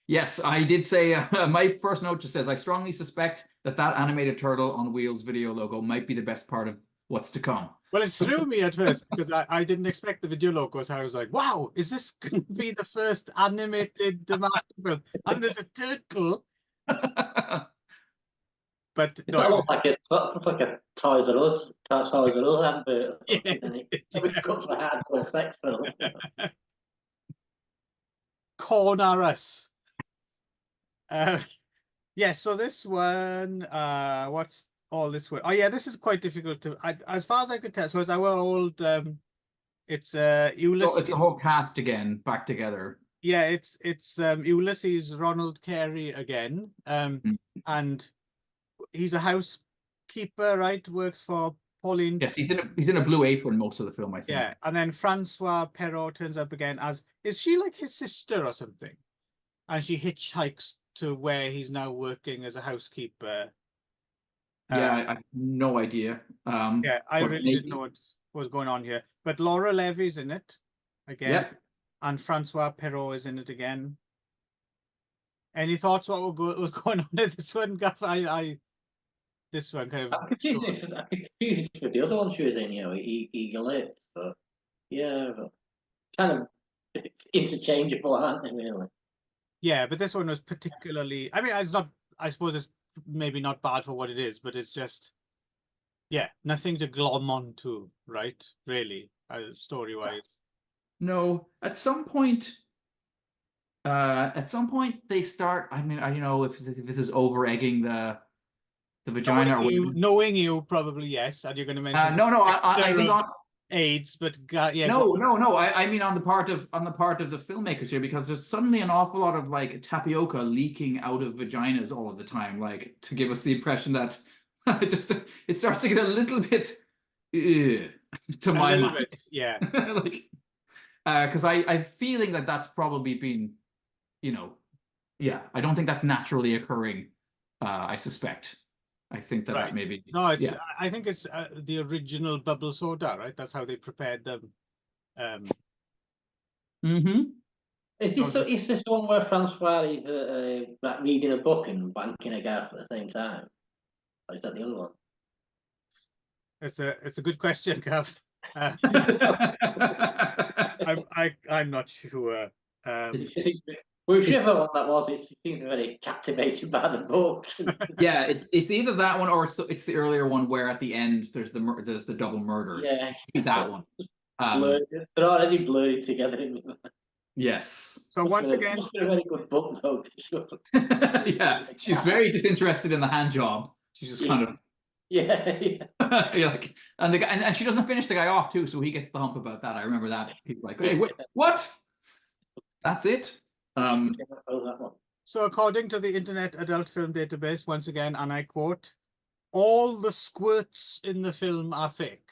Yes, I did say, my first note just says, I strongly suspect that animated turtle on wheels video logo might be the best part of what's to come. Well, it threw me at first because I didn't expect the video logos. I was like, wow, is this going to be the first animated D'Amato film? And there's a turtle. But no, it looks like a Toys R Us advert. Yeah, It comes for hardcore sex film. Corner us. Yeah, so this one, what's all this one? Oh yeah, this is quite difficult to, as far as I could tell. So it's our old, it's Ulysses. So it's the whole cast again, back together. Yeah, it's Ulysses Ronald Carey again, and he's a housekeeper, right? Works for Pauline. Yes, he's in a blue apron most of the film, I think. Yeah, and then Francois Perrault turns up again as, is she like his sister or something? And she hitchhikes to where he's now working as a housekeeper. Yeah, I have no idea. Yeah, I really didn't know what was going on here. But Laura Levy's in it again. Yep. And Francois Perrault is in it again. Any thoughts what was going on in this one, Gaff? This one kind of. I could use this with the other one she was in, Eagle Lips, but yeah, but kind of interchangeable, aren't they, really? Yeah, but this one was particularly, I mean, it's not, I suppose it's maybe not bad for what it is, but it's just, yeah, nothing to glom onto, right? Really, story-wise. No, at some point they start, I mean, I don't know if this is over-egging the vagina. Knowing you, probably yes, and you're going to mention. No, I think AIDS, but yeah. No. I mean on the part of the filmmakers here, because there's suddenly an awful lot of like tapioca leaking out of vaginas all of the time, like to give us the impression that it starts to get a little bit to my mind. Yeah. Like, because I'm feeling that that's probably been, yeah. I don't think that's naturally occurring. I suspect. I think that Right. that maybe. No, it's. Yeah. I think it's the original bubble soda, right? That's how they prepared them. Is this one where Francois is like reading a book and banking a gaff at the same time? Or is that the other one? It's a good question, Gav. I'm not sure. Whichever one that was, it seems very captivated by the book. Yeah, it's either that one or it's the earlier one where at the end there's the double murder. Yeah, that one. They're already blurred together. Yes. So once again, it's a very good book, though. Yeah, she's very disinterested in the hand job. She's just kind of yeah. You're like, and the guy, and she doesn't finish the guy off too, so he gets the hump about that. I remember that. People like, hey, what? That's it. So according to the Internet Adult Film Database, once again, and I quote, all the squirts in the film are fake.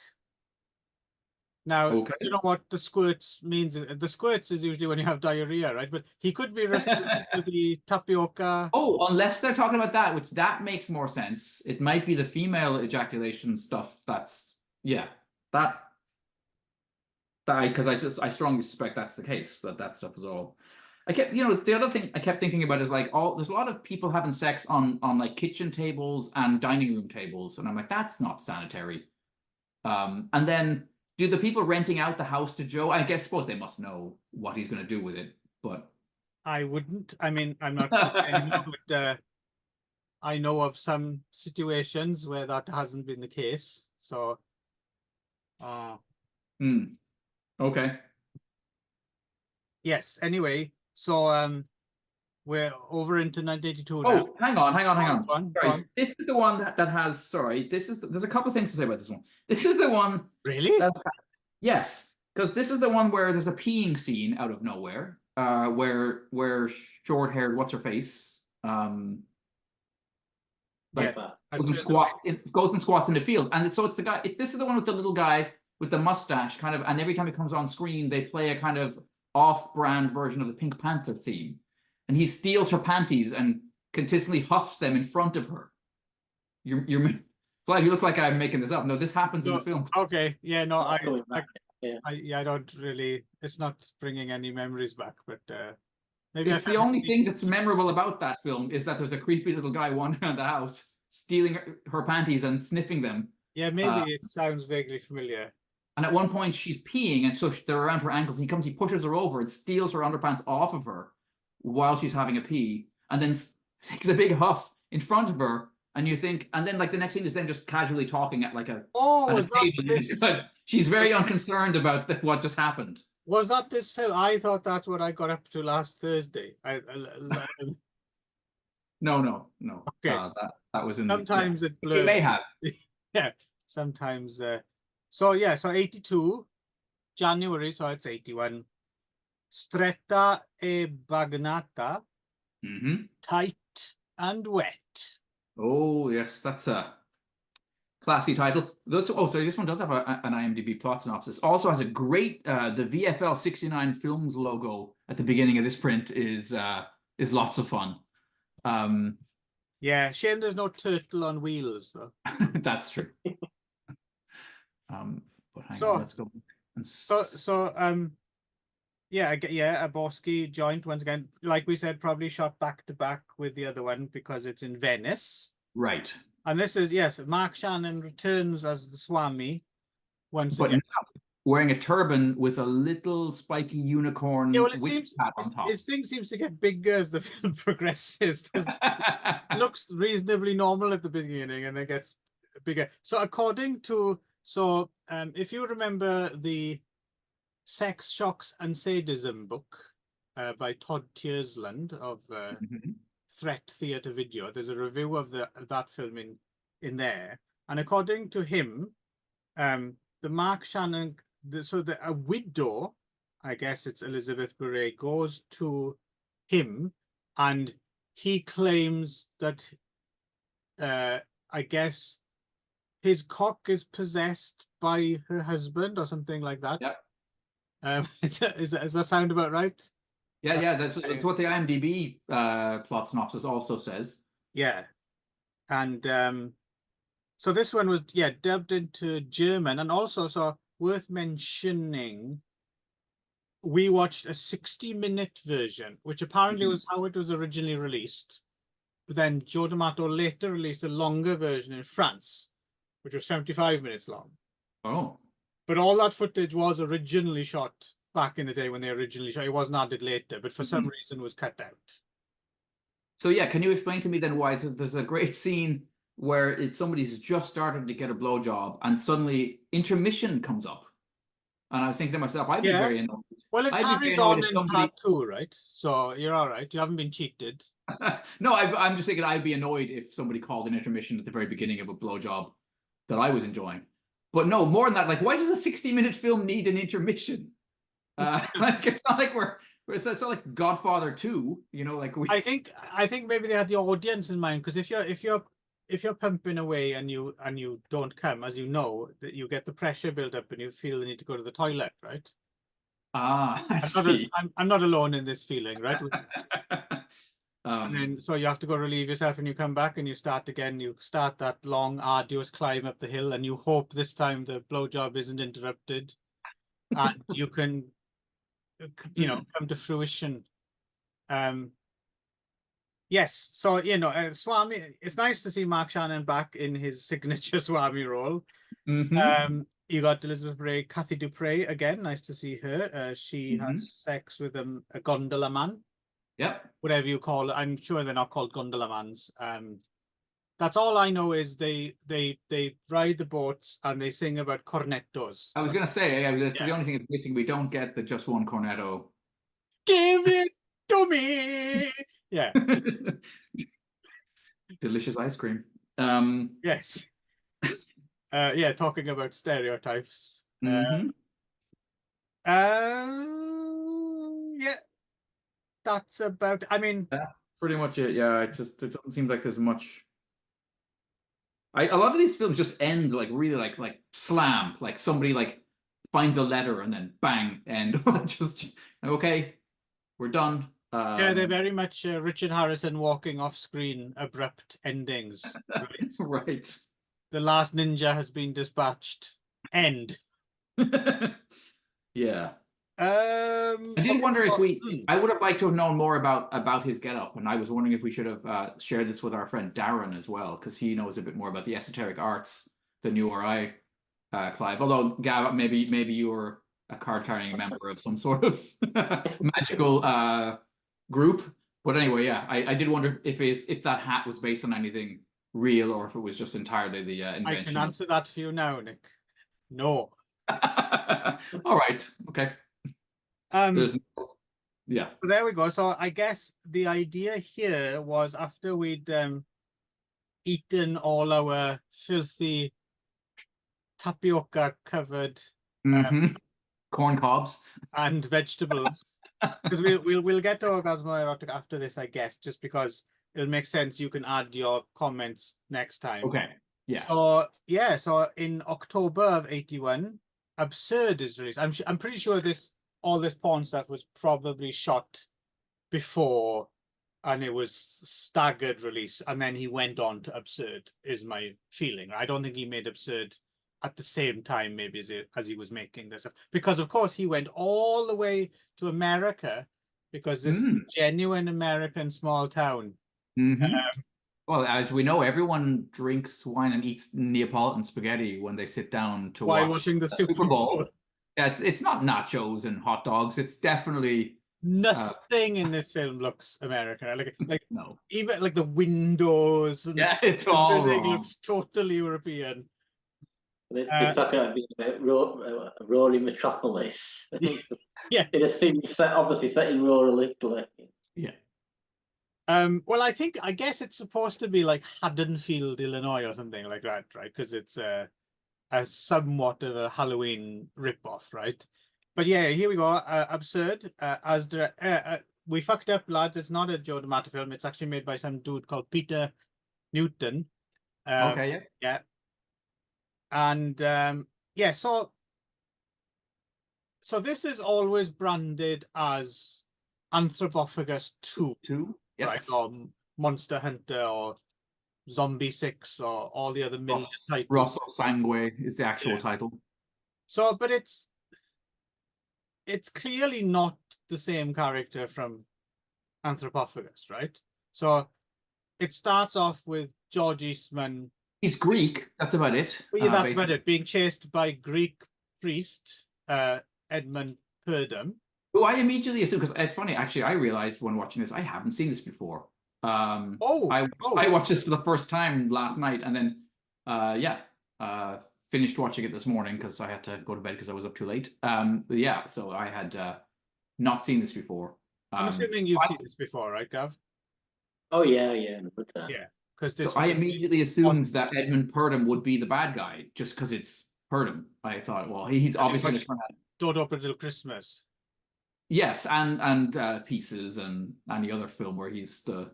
Now, okay. I don't know what the squirts means. The squirts is usually when you have diarrhea, right? But he could be referring to the tapioca. Oh, unless they're talking about that, which that makes more sense. It might be the female ejaculation stuff. That's, yeah, that because I strongly suspect that's the case, that stuff is all. I kept, the other thing I kept thinking about is like there's a lot of people having sex on like kitchen tables and dining room tables, and I'm like, that's not sanitary. And then do the people renting out the house to Joe? I suppose they must know what he's going to do with it, but I wouldn't. I mean, I'm not anymore, but I know of some situations where that hasn't been the case. So, okay. Yes. Anyway, so we're over into 1982 now. Oh, hang on. Go on. Sorry. This is the one that has. Sorry, there's a couple of things to say about this one. This is the one. Really? Yes, because this is the one where there's a peeing scene out of nowhere. Where short-haired what's her face goes and squats in the field, and it's the guy. This is the one with the little guy with the mustache, kind of, and every time he comes on screen, they play a kind of off-brand version of the Pink Panther theme, and he steals her panties and consistently huffs them in front of her. You're Flag, you look like I'm making this up. No, this happens in the film. Okay, yeah, no, I don't really. It's not bringing any memories back, but maybe it's the only thing that's memorable about that film is that there's a creepy little guy wandering around the house, stealing her panties and sniffing them. Yeah, maybe it sounds vaguely familiar. And at one point, she's peeing, and so they're around her ankles. He pushes her over, and steals her underpants off of her while she's having a pee, and then takes a big huff in front of her. And you think, and then like the next scene is them just casually talking at like a table. She's very unconcerned about what just happened. Was that this film? I thought that's what I got up to last Thursday. No. Okay, that was in. Sometimes it blurs. It may have. Yeah, sometimes. So 82 January. So it's 81. Stretta e BAGNATA. Tight and wet. Oh yes, that's a classy title. Sorry, this one does have an IMDb plot synopsis. Also has a great the VFL 69 Films logo at the beginning of this print is lots of fun. Yeah, shame there's no turtle on wheels though. That's true. But hang on, let's go. A Boschi joint once again, like we said, probably shot back to back with the other one because it's in Venice. Right. And this is, Mark Shannon returns as the Swami once again. Wearing a turban with a little spiky unicorn hat on top. His thing seems to get bigger as the film progresses. It looks reasonably normal at the beginning and then gets bigger. So if you remember the Sex, Shocks and Sadism book by Todd Tiersland of Threat Theatre Video, there's a review of that film in there, and according to him, the Mark Shannon a widow, I guess it's Elizabeth Beret, goes to him, and he claims that I guess his cock is possessed by her husband or something like that. Yeah. Does that sound about right? Yeah, that's what the IMDb plot synopsis also says. Yeah. And so this one was dubbed into German, and also so worth mentioning, we watched a 60-minute version, which apparently was how it was originally released. But then Joe D'Amato later released a longer version in France, which was 75 minutes long. Oh. But all that footage was originally shot back in the day when they originally shot. It wasn't added later, but for some reason was cut out. So yeah, can you explain to me then why there's a great scene where somebody's just started to get a blowjob and suddenly intermission comes up? And I was thinking to myself, I'd be very annoyed. Well, it carries on in part 2, right? So you're all right. You haven't been cheated. No, I'm just thinking I'd be annoyed if somebody called an intermission at the very beginning of a blowjob that I was enjoying. But no, more than that, like, why does a 60-minute film need an intermission? Like, it's not like it's not like Godfather 2, you know, like I think maybe they had the audience in mind, because if you're pumping away and you don't come, as you know, that you get the pressure build up and you feel the need to go to the toilet, right? I see. I'm not alone in this feeling, right? And then so you have to go relieve yourself, and you come back and you start again. You start that long, arduous climb up the hill, and you hope this time the blowjob isn't interrupted, and you can, you know, come to fruition. Yes, so Swami. It's nice to see Mark Shannon back in his signature Swami role. You got Elizabeth Bray, Kathy Dupre again. Nice to see her. She has sex with a gondola man. Yep. Whatever you call it. I'm sure they're not called gondola mans. That's all I know is they ride the boats and they sing about cornetos. I was gonna say, that's the only thing that's missing. We don't get the just one cornetto. Give it to me. Yeah. Delicious ice cream. Yes. Yeah, talking about stereotypes. Yeah, that's about. I mean, that's pretty much it. Yeah, it doesn't seem like there's much. A lot of these films just end like really like slam, like somebody like finds a letter and then bang, and just okay, we're done. Yeah, they're very much Richard Harrison walking off screen, abrupt endings. Right. Right. The last ninja has been dispatched. End. Yeah. I did wonder if I would have liked to have known more about his getup, and I was wondering if we should have shared this with our friend Darren as well, because he knows a bit more about the esoteric arts than you or I, Clive. Although Gav, maybe you were a card-carrying member of some sort of magical group. But anyway, yeah, I did wonder if that hat was based on anything real or if it was just entirely the invention. I can answer that for you now, Nick. No. All right. Okay. Yeah. So there we go. So I guess the idea here was after we'd eaten all our filthy tapioca covered corn cobs and vegetables, because we'll get to Orgasmo Erotica after this, I guess, just because it'll make sense. You can add your comments next time. Okay. Yeah. So yeah. So in October of '81, Absurd is released. I'm pretty sure all this porn stuff was probably shot before, and it was staggered release, and then he went on to Absurd, is my feeling. I don't think he made Absurd at the same time, maybe as he was making this stuff, because of course he went all the way to America, because this is a genuine American small town. Well, as we know, everyone drinks wine and eats Neapolitan spaghetti when they sit down to watching the Super Bowl. Yeah, it's not nachos and hot dogs. It's definitely nothing in this film looks American. Like no, even like the windows. And it's all everything wrong. Looks totally European. They're talking about being a roaring metropolis. Yeah, it has been obviously set in rural Italy. Yeah. Well, I guess it's supposed to be like Haddonfield, Illinois, or something like that, right? Because it's as somewhat of a Halloween ripoff, right? But yeah, here we go. Absurd. We fucked up, lads. It's not a Joe D'Amato film. It's actually made by some dude called Peter Newton. Okay, yeah. Yeah. And yeah, so this is always branded as Anthropophagus 2, Yep. right? Or Monster Hunter or Zombie 6 or all the other million titles. Rosso Sangue is the actual title. So, but it's clearly not the same character from Anthropophagus, right? So it starts off with George Eastman. He's Greek. That's about it. Well, yeah, that's basically. about it. Being chased by Greek priest Edmund Purdom. Who I immediately assumed, because it's funny, actually, I realized when watching this, I haven't seen this before. I watched this for the first time last night, and then finished watching it this morning because I had to go to bed because I was up too late. Yeah, so I had not seen this before. I'm assuming you've seen this before, right, Gav? Oh yeah. Yeah, because so I immediately assumed that Edmund Purdom would be the bad guy just because it's Purdom. I thought, well, he's obviously going to turn out. Dodo Little Christmas. Yes, and Pieces and any other film where he's the,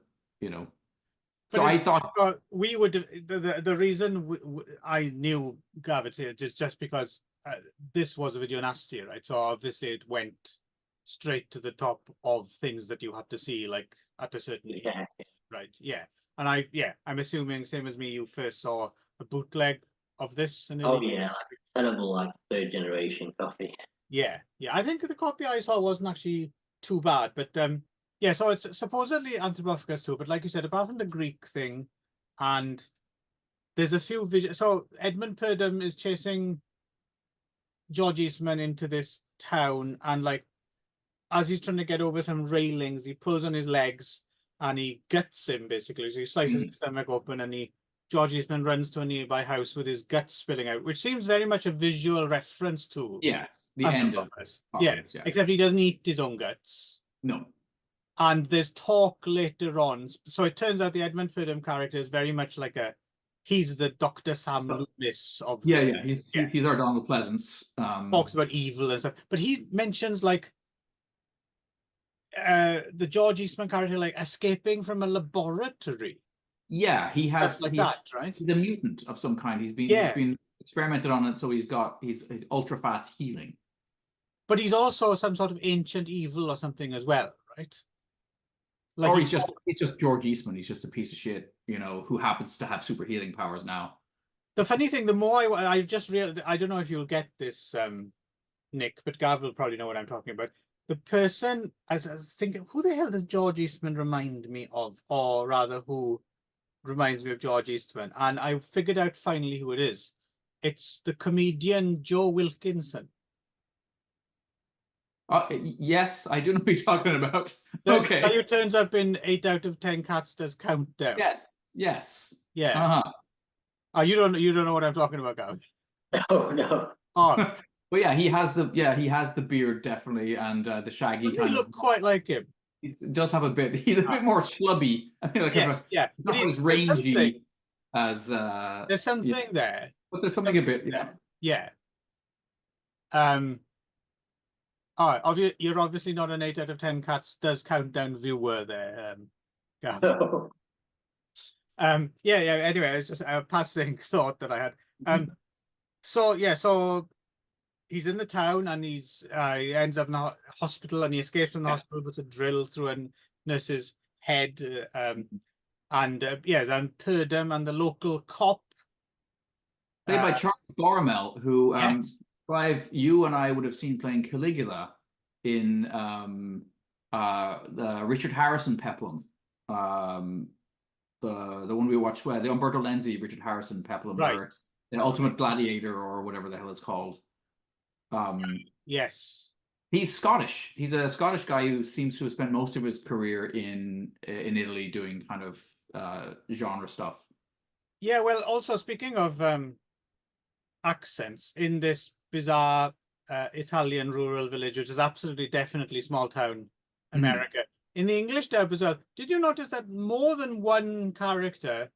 So I thought we would. The reason I knew Gav is just because this was a video nasty, right? So obviously it went straight to the top of things that you have to see, like at a certain age, right? Yeah, and I'm assuming same as me, you first saw a bootleg of this. Oh yeah, like terrible, like third generation copy. Yeah, I think the copy I saw wasn't actually too bad, but yeah, so it's supposedly Anthropophagus 2, but like you said, apart from the Greek thing, and there's a few visions. So Edmund Purdom is chasing George Eastman into this town, and like as he's trying to get over some railings, he pulls on his legs and he guts him basically. So he slices his stomach open, and George Eastman runs to a nearby house with his guts spilling out, which seems very much a visual reference to the end of except he doesn't eat his own guts. No. And there's talk later on. So it turns out the Edmund Purdom character is very much like he's the Dr. Sam Loomis of he's our Donald Pleasance. Talks about evil and stuff. But he mentions like the George Eastman character like escaping from a laboratory. Yeah, he has like that, right? He's a mutant of some kind. He's been experimented on it, so he's ultra fast healing. But he's also some sort of ancient evil or something as well, right? Like or he's just George Eastman. He's just a piece of shit, who happens to have super healing powers now. The funny thing, the more I just realized, I don't know if you'll get this, Nick, but Gav will probably know what I'm talking about. The person, I was thinking, who the hell does George Eastman remind me of? Or rather, who reminds me of George Eastman? And I figured out finally who it is. It's the comedian Joe Wilkinson. Yes, I do know what you're talking about. Okay. Who turns up in 8 out of 10 Cats Does Countdown. Yes. Yeah. Oh, you don't know what I'm talking about, Gav? No. Oh. But yeah, he has the beard definitely, and the shaggy. Doesn't he look quite like him? He does have a bit. He's a bit more schlubby. I mean, like but not as rangy as. There's something there. But there's something a bit. Yeah. You're obviously not an 8 out of 10 Cats Does Countdown viewer there, Gav. No. Anyway, it's just a passing thought that I had. So he's in the town and he ends up in a hospital and he escapes from the hospital with a drill through a nurse's head. Then Purdom and the local cop. Played by Charles Borromel, who Clive, you and I would have seen playing Caligula in the Richard Harrison peplum. The one we watched, the Umberto Lenzi Richard Harrison peplum, or the Ultimate Gladiator, or whatever the hell it's called. Yes, he's Scottish. He's a Scottish guy who seems to have spent most of his career in Italy doing kind of genre stuff. Yeah, well, also speaking of accents, in this bizarre Italian rural village, which is absolutely definitely small town America. In the English dub as well, did you notice that more than one character,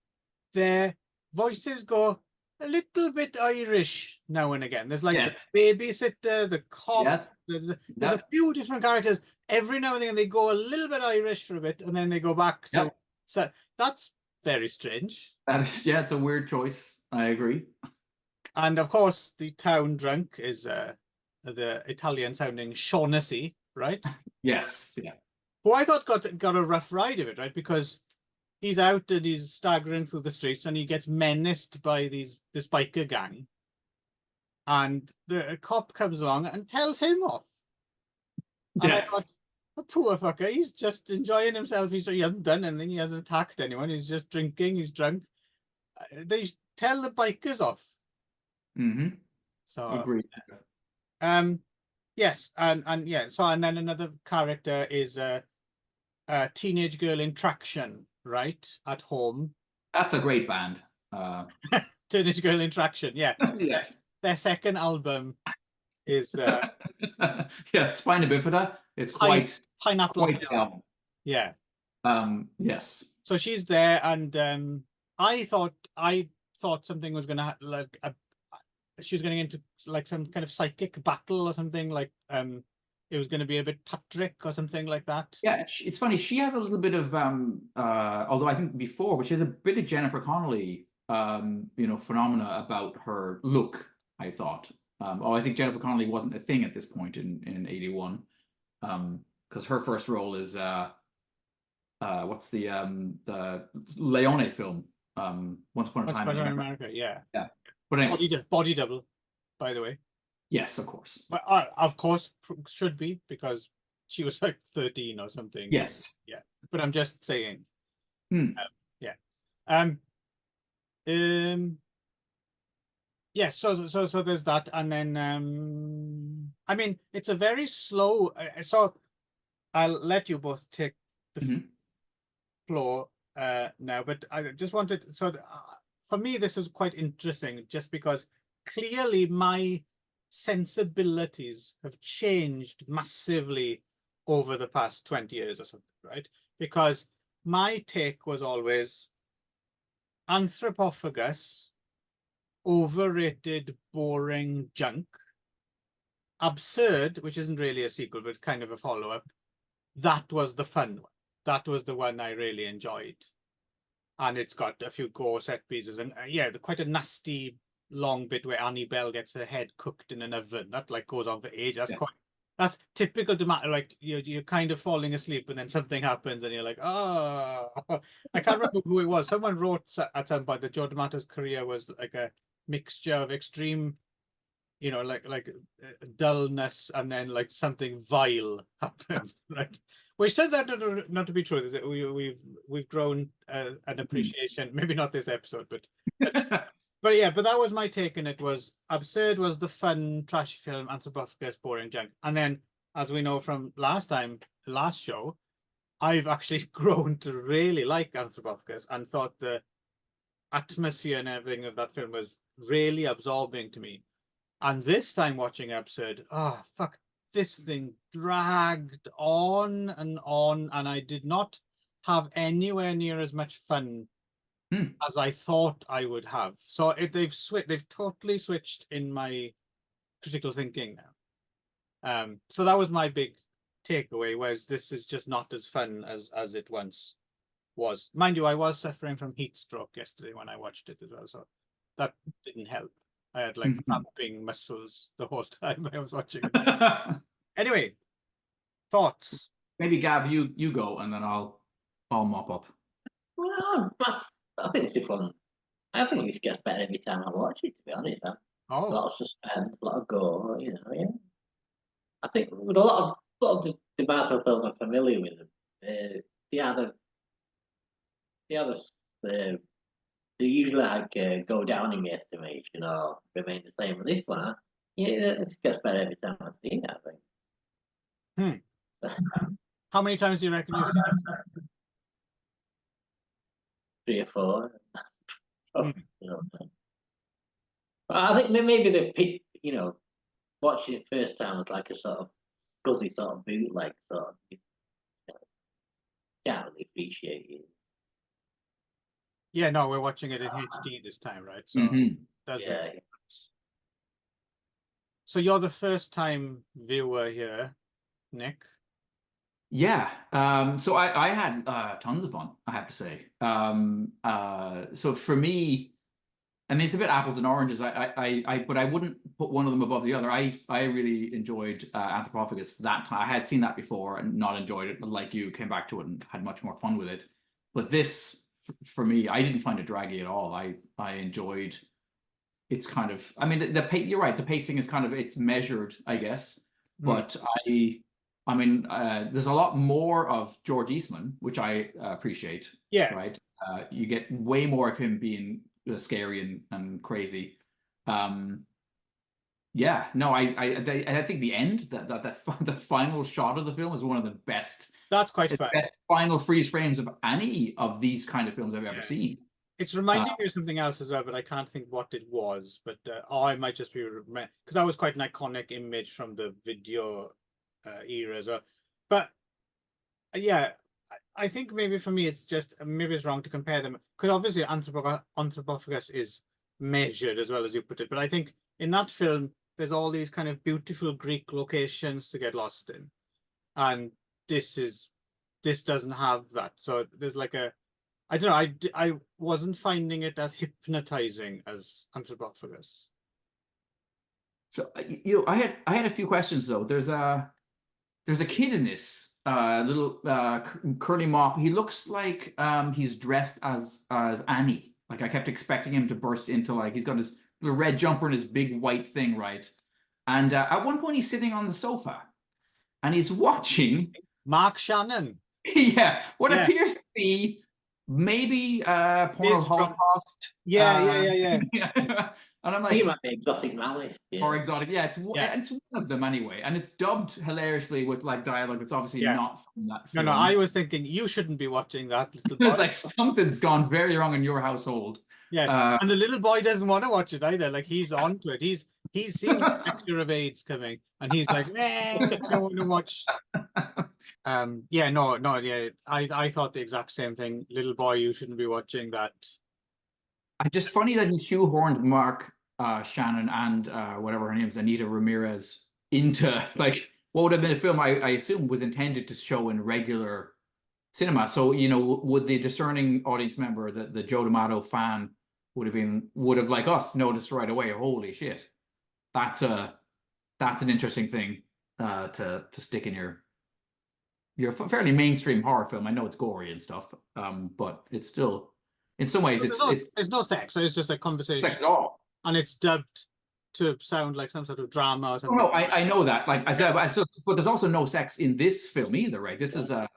their voices go a little bit Irish now and again. There's like Yes. the babysitter, the cop. Yes. There's a few different characters. Every now and then they go a little bit Irish for a bit, and then they go back to. Yep. So that's very strange. That is, yeah, it's a weird choice. I agree. And of course, the town drunk is the Italian-sounding Shaughnessy, right? Yes. Yeah. Who I thought got a rough ride of it, right? Because he's out and he's staggering through the streets, and he gets menaced by this biker gang, and the cop comes along and tells him off. And I thought, oh, poor fucker, he's just enjoying himself. He hasn't done anything. He hasn't attacked anyone. He's just drinking. He's drunk. They tell the bikers off. Mm-hmm. So Agreed. yes, and yeah. So and then another character is a teenage girl in Traction, right, at home. That's a great band. Teenage Girl in Traction, yeah. Yes. Their second album is yeah, Spina Bifida. It's quite Pineapple quite the album. Yeah. Yes. So she's there, and I thought something was gonna like she was going into like some kind of psychic battle or something, like it was going to be a bit Patrick or something like that. Yeah, it's funny. She has a little bit of although I think before, but she has a bit of Jennifer Connelly phenomena about her look, I thought. I think Jennifer Connelly wasn't a thing at this point in 81. Because her first role is what's the Leone film, Once Upon a Time in America. Yeah. But anyway. Body double, by the way. Yes, of course. But of course should be, because she was like 13 or something. Yes. Yeah. But I'm just saying. Yeah. Yes, so there's that, and then I mean, it's a very slow. So I'll let you both take the floor now, but I just wanted, so for me this was quite interesting, just because clearly my sensibilities have changed massively over the past 20 years or something, right? Because my take was always Anthropophagus, overrated, boring junk. Absurd, which isn't really a sequel, but kind of a follow-up, that was the fun one. That was the one I really enjoyed. And it's got a few gore set pieces, and yeah, quite a nasty long bit where Annie Bell gets her head cooked in an oven. That like goes on for ages. That's typical like you're kind of falling asleep and then something happens and you're like, oh. I can't remember who it was. Someone wrote at some point that Joe D'Amato's career was like a mixture of extreme, like dullness, and then like something vile happens, right? Which turns out not to be true. Is it? We've grown an appreciation. Maybe not this episode, but yeah. But that was my take on it. Was Absurd was the fun trash film, Anthropophagus boring junk, and then as we know from last show, I've actually grown to really like Anthropophagus and thought the atmosphere and everything of that film was really absorbing to me. And this time watching Absurd, oh fuck, this thing dragged on, and I did not have anywhere near as much fun as I thought I would have. So they've totally switched in my critical thinking now. So that was my big takeaway, whereas this is just not as fun as it once was. Mind you, I was suffering from heat stroke yesterday when I watched it as well, so that didn't help. I had like cramping muscles the whole time I was watching it. Anyway, thoughts? Maybe Gab, you go, and then I'll mop up. Well, I think this one. I think this gets better every time I watch it. To be honest, a lot of suspense, a lot of gore. Yeah. I think with a lot of the D'Amato films I'm familiar with, they usually like go down in my estimation or remain the same. With this one, it gets better every time I see it, I think. How many times do you reckon you've seen it? 3 or 4. I think maybe watching it first time was like a sort of scuzzy sort of bootleg sort of. Can't really appreciate it. Yeah, no, we're watching it in HD this time, right? So does Yeah. make sense. So you're the first time viewer here, Nick. Yeah. So I had tons of fun, I have to say. So for me, I mean, it's a bit apples and oranges. But I wouldn't put one of them above the other. I really enjoyed Anthropophagus that time. I had seen that before and not enjoyed it, but like you, came back to it and had much more fun with it. But this, for me, I didn't find it draggy at all. I enjoyed. It's kind of. I mean, you're right. The pacing is kind of, it's measured, I guess. But I mean, there's a lot more of George Eastman, which I appreciate. Yeah. Right. You get way more of him being scary and crazy. Yeah, no, I think the end, the final shot of the film is one of the best. That's quite fun. Best final freeze frames of any of these kind of films I've ever seen. It's reminding me of something else as well, but I can't think what it was. But or I might just be because that was quite an iconic image from the video era as well. But yeah, I think maybe for me it's just, maybe it's wrong to compare them, because obviously Anthropophagus is measured as well, as you put it. But I think in that film there's all these kind of beautiful Greek locations to get lost in, and this doesn't have that. So there's like a, I don't know, I wasn't finding it as hypnotizing as Anthropophagus. So I had a few questions though. There's a kid in this little curly mop. He looks like he's dressed as Annie. Like I kept expecting him to burst into, like, he's got his little red jumper and his big white thing, right? And at one point he's sitting on the sofa and he's watching Mark Shannon. yeah, what appears to be maybe porno Holocaust. Yeah. And I'm I think it like, might be Exotic Malice. Yeah. or Exotic, it's one of them anyway, and it's dubbed hilariously with like dialogue that's obviously not from that film. No, I was thinking you shouldn't be watching that, little boy. It's like something's gone very wrong in your household. Yes, and the little boy doesn't want to watch it either. Like, he's onto it. He's seen the Spectre of AIDS coming, and he's like, I don't want to watch. I thought the exact same thing. Little boy, you shouldn't be watching that. Just funny that he shoehorned Mark Shannon and whatever her name is, Anita Ramirez, into like what would have been a film I assume was intended to show in regular cinema. So, you know, would the discerning audience member, the Joe D'Amato fan, would have like us noticed right away, holy shit, that's an interesting thing to stick in your fairly mainstream horror film. I know it's gory and stuff, but it's still, in some ways, it's no sex. So it's just a conversation, sex at all. And it's dubbed to sound like some sort of drama or something. Oh, no, I know that. Like I said, but there's also no sex in this film either, right? This is I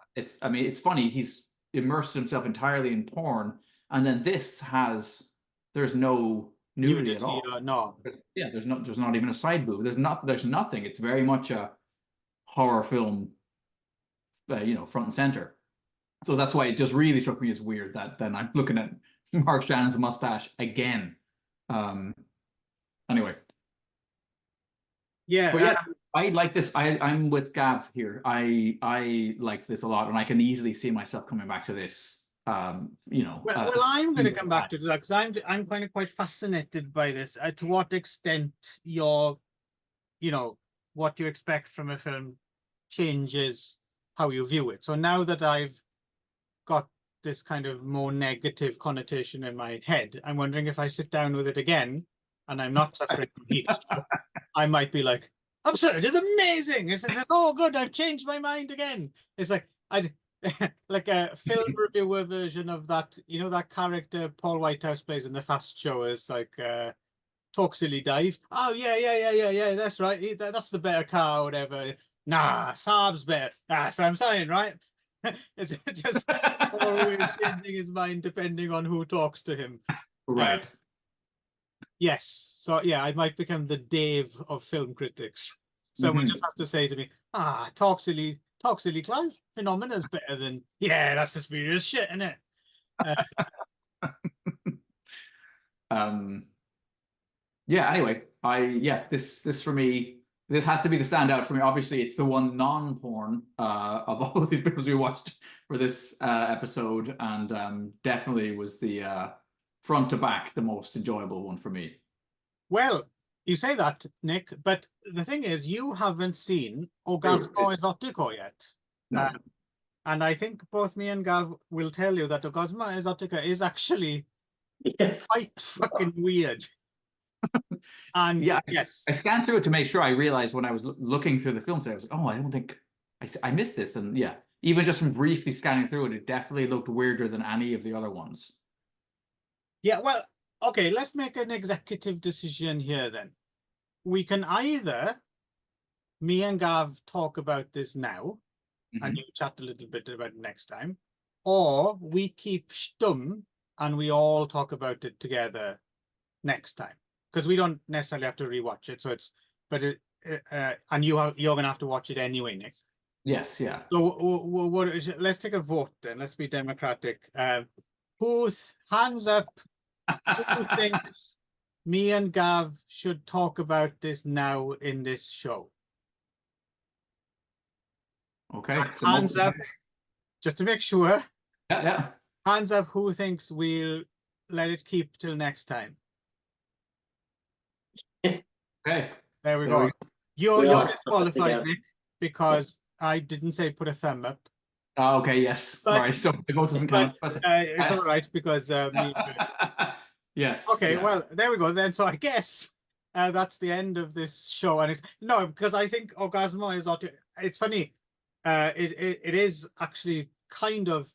mean, it's funny. He's immersed himself entirely in porn, and then there's no nudity at all. No. Yeah, there's not even a side boob. There's nothing. It's very much a horror film, front and center. So that's why it just really struck me as weird that then I'm looking at Mark Shannon's mustache again. Anyway. Yeah. But yeah, I like this. I'm with Gav here. I like this a lot, and I can easily see myself coming back to this. Well, I'm going to come back to that because I'm kind of quite fascinated by this. To what extent what you expect from a film changes how you view it. So now that I've got this kind of more negative connotation in my head, I'm wondering if I sit down with it again and I'm not suffering from heat stroke, I might be like, absurd, it's amazing. It's oh good, I've changed my mind again. It's like like a film reviewer version of that, that character Paul Whitehouse plays in the Fast Show is like talk silly Dave. Oh yeah, that's right. That's the better car or whatever. Nah, Saab's better. That's what I'm saying, right? It's just always changing his mind depending on who talks to him. Right. Yes. So yeah, I might become the Dave of film critics. Someone just has to say to me, talk silly Clive. Phenomena's better than, that's the spurious shit, isn't it? Anyway, this for me, this has to be the standout for me. Obviously, it's the one non-porn of all of these films we watched for this episode, and definitely was the front to back the most enjoyable one for me. Well, you say that, Nick, but the thing is, you haven't seen Orgasmo Erotico yet. No. And I think both me and Gav will tell you that Orgasmo Erotica is actually quite fucking weird. And Yeah, yes, I scanned through it to make sure. I realized when I was looking through the film today, I was like, oh, I don't think I missed this. And yeah, even just from briefly scanning through it, it definitely looked weirder than any of the other ones. yeah, well, okay, let's make an executive decision here then. We can either, me and Gav talk about this now, and you chat a little bit about it next time, or we keep stum and we all talk about it together next time, because we don't necessarily have to rewatch it. So it's, but it, and you're gonna have to watch it anyway, Nick. Yes, yeah. So let's take a vote then. Let's be democratic. Who's hands up? Who thinks me and Gav should talk about this now in this show? Okay. Hands up, just to make sure. Yeah, yeah. Hands up, who thinks we'll let it keep till next time? Okay. There we go. You're disqualified, Nick, because I didn't say put a thumb up. Oh, okay, yes. But- Sorry, so the vote doesn't count. It's all right because Yes. Okay, yeah. well, there we go then. So I guess that's the end of this show. And no, because I think Orgasmo is not. It's funny. It is actually kind of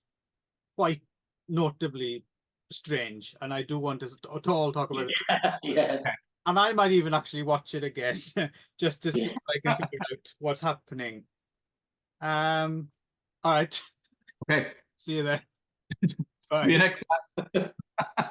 quite notably strange, and I do want to all talk about it. Yeah. And I might even actually watch it again just to see if I can figure out what's happening. All right. Okay. See you there. Bye. See you next time.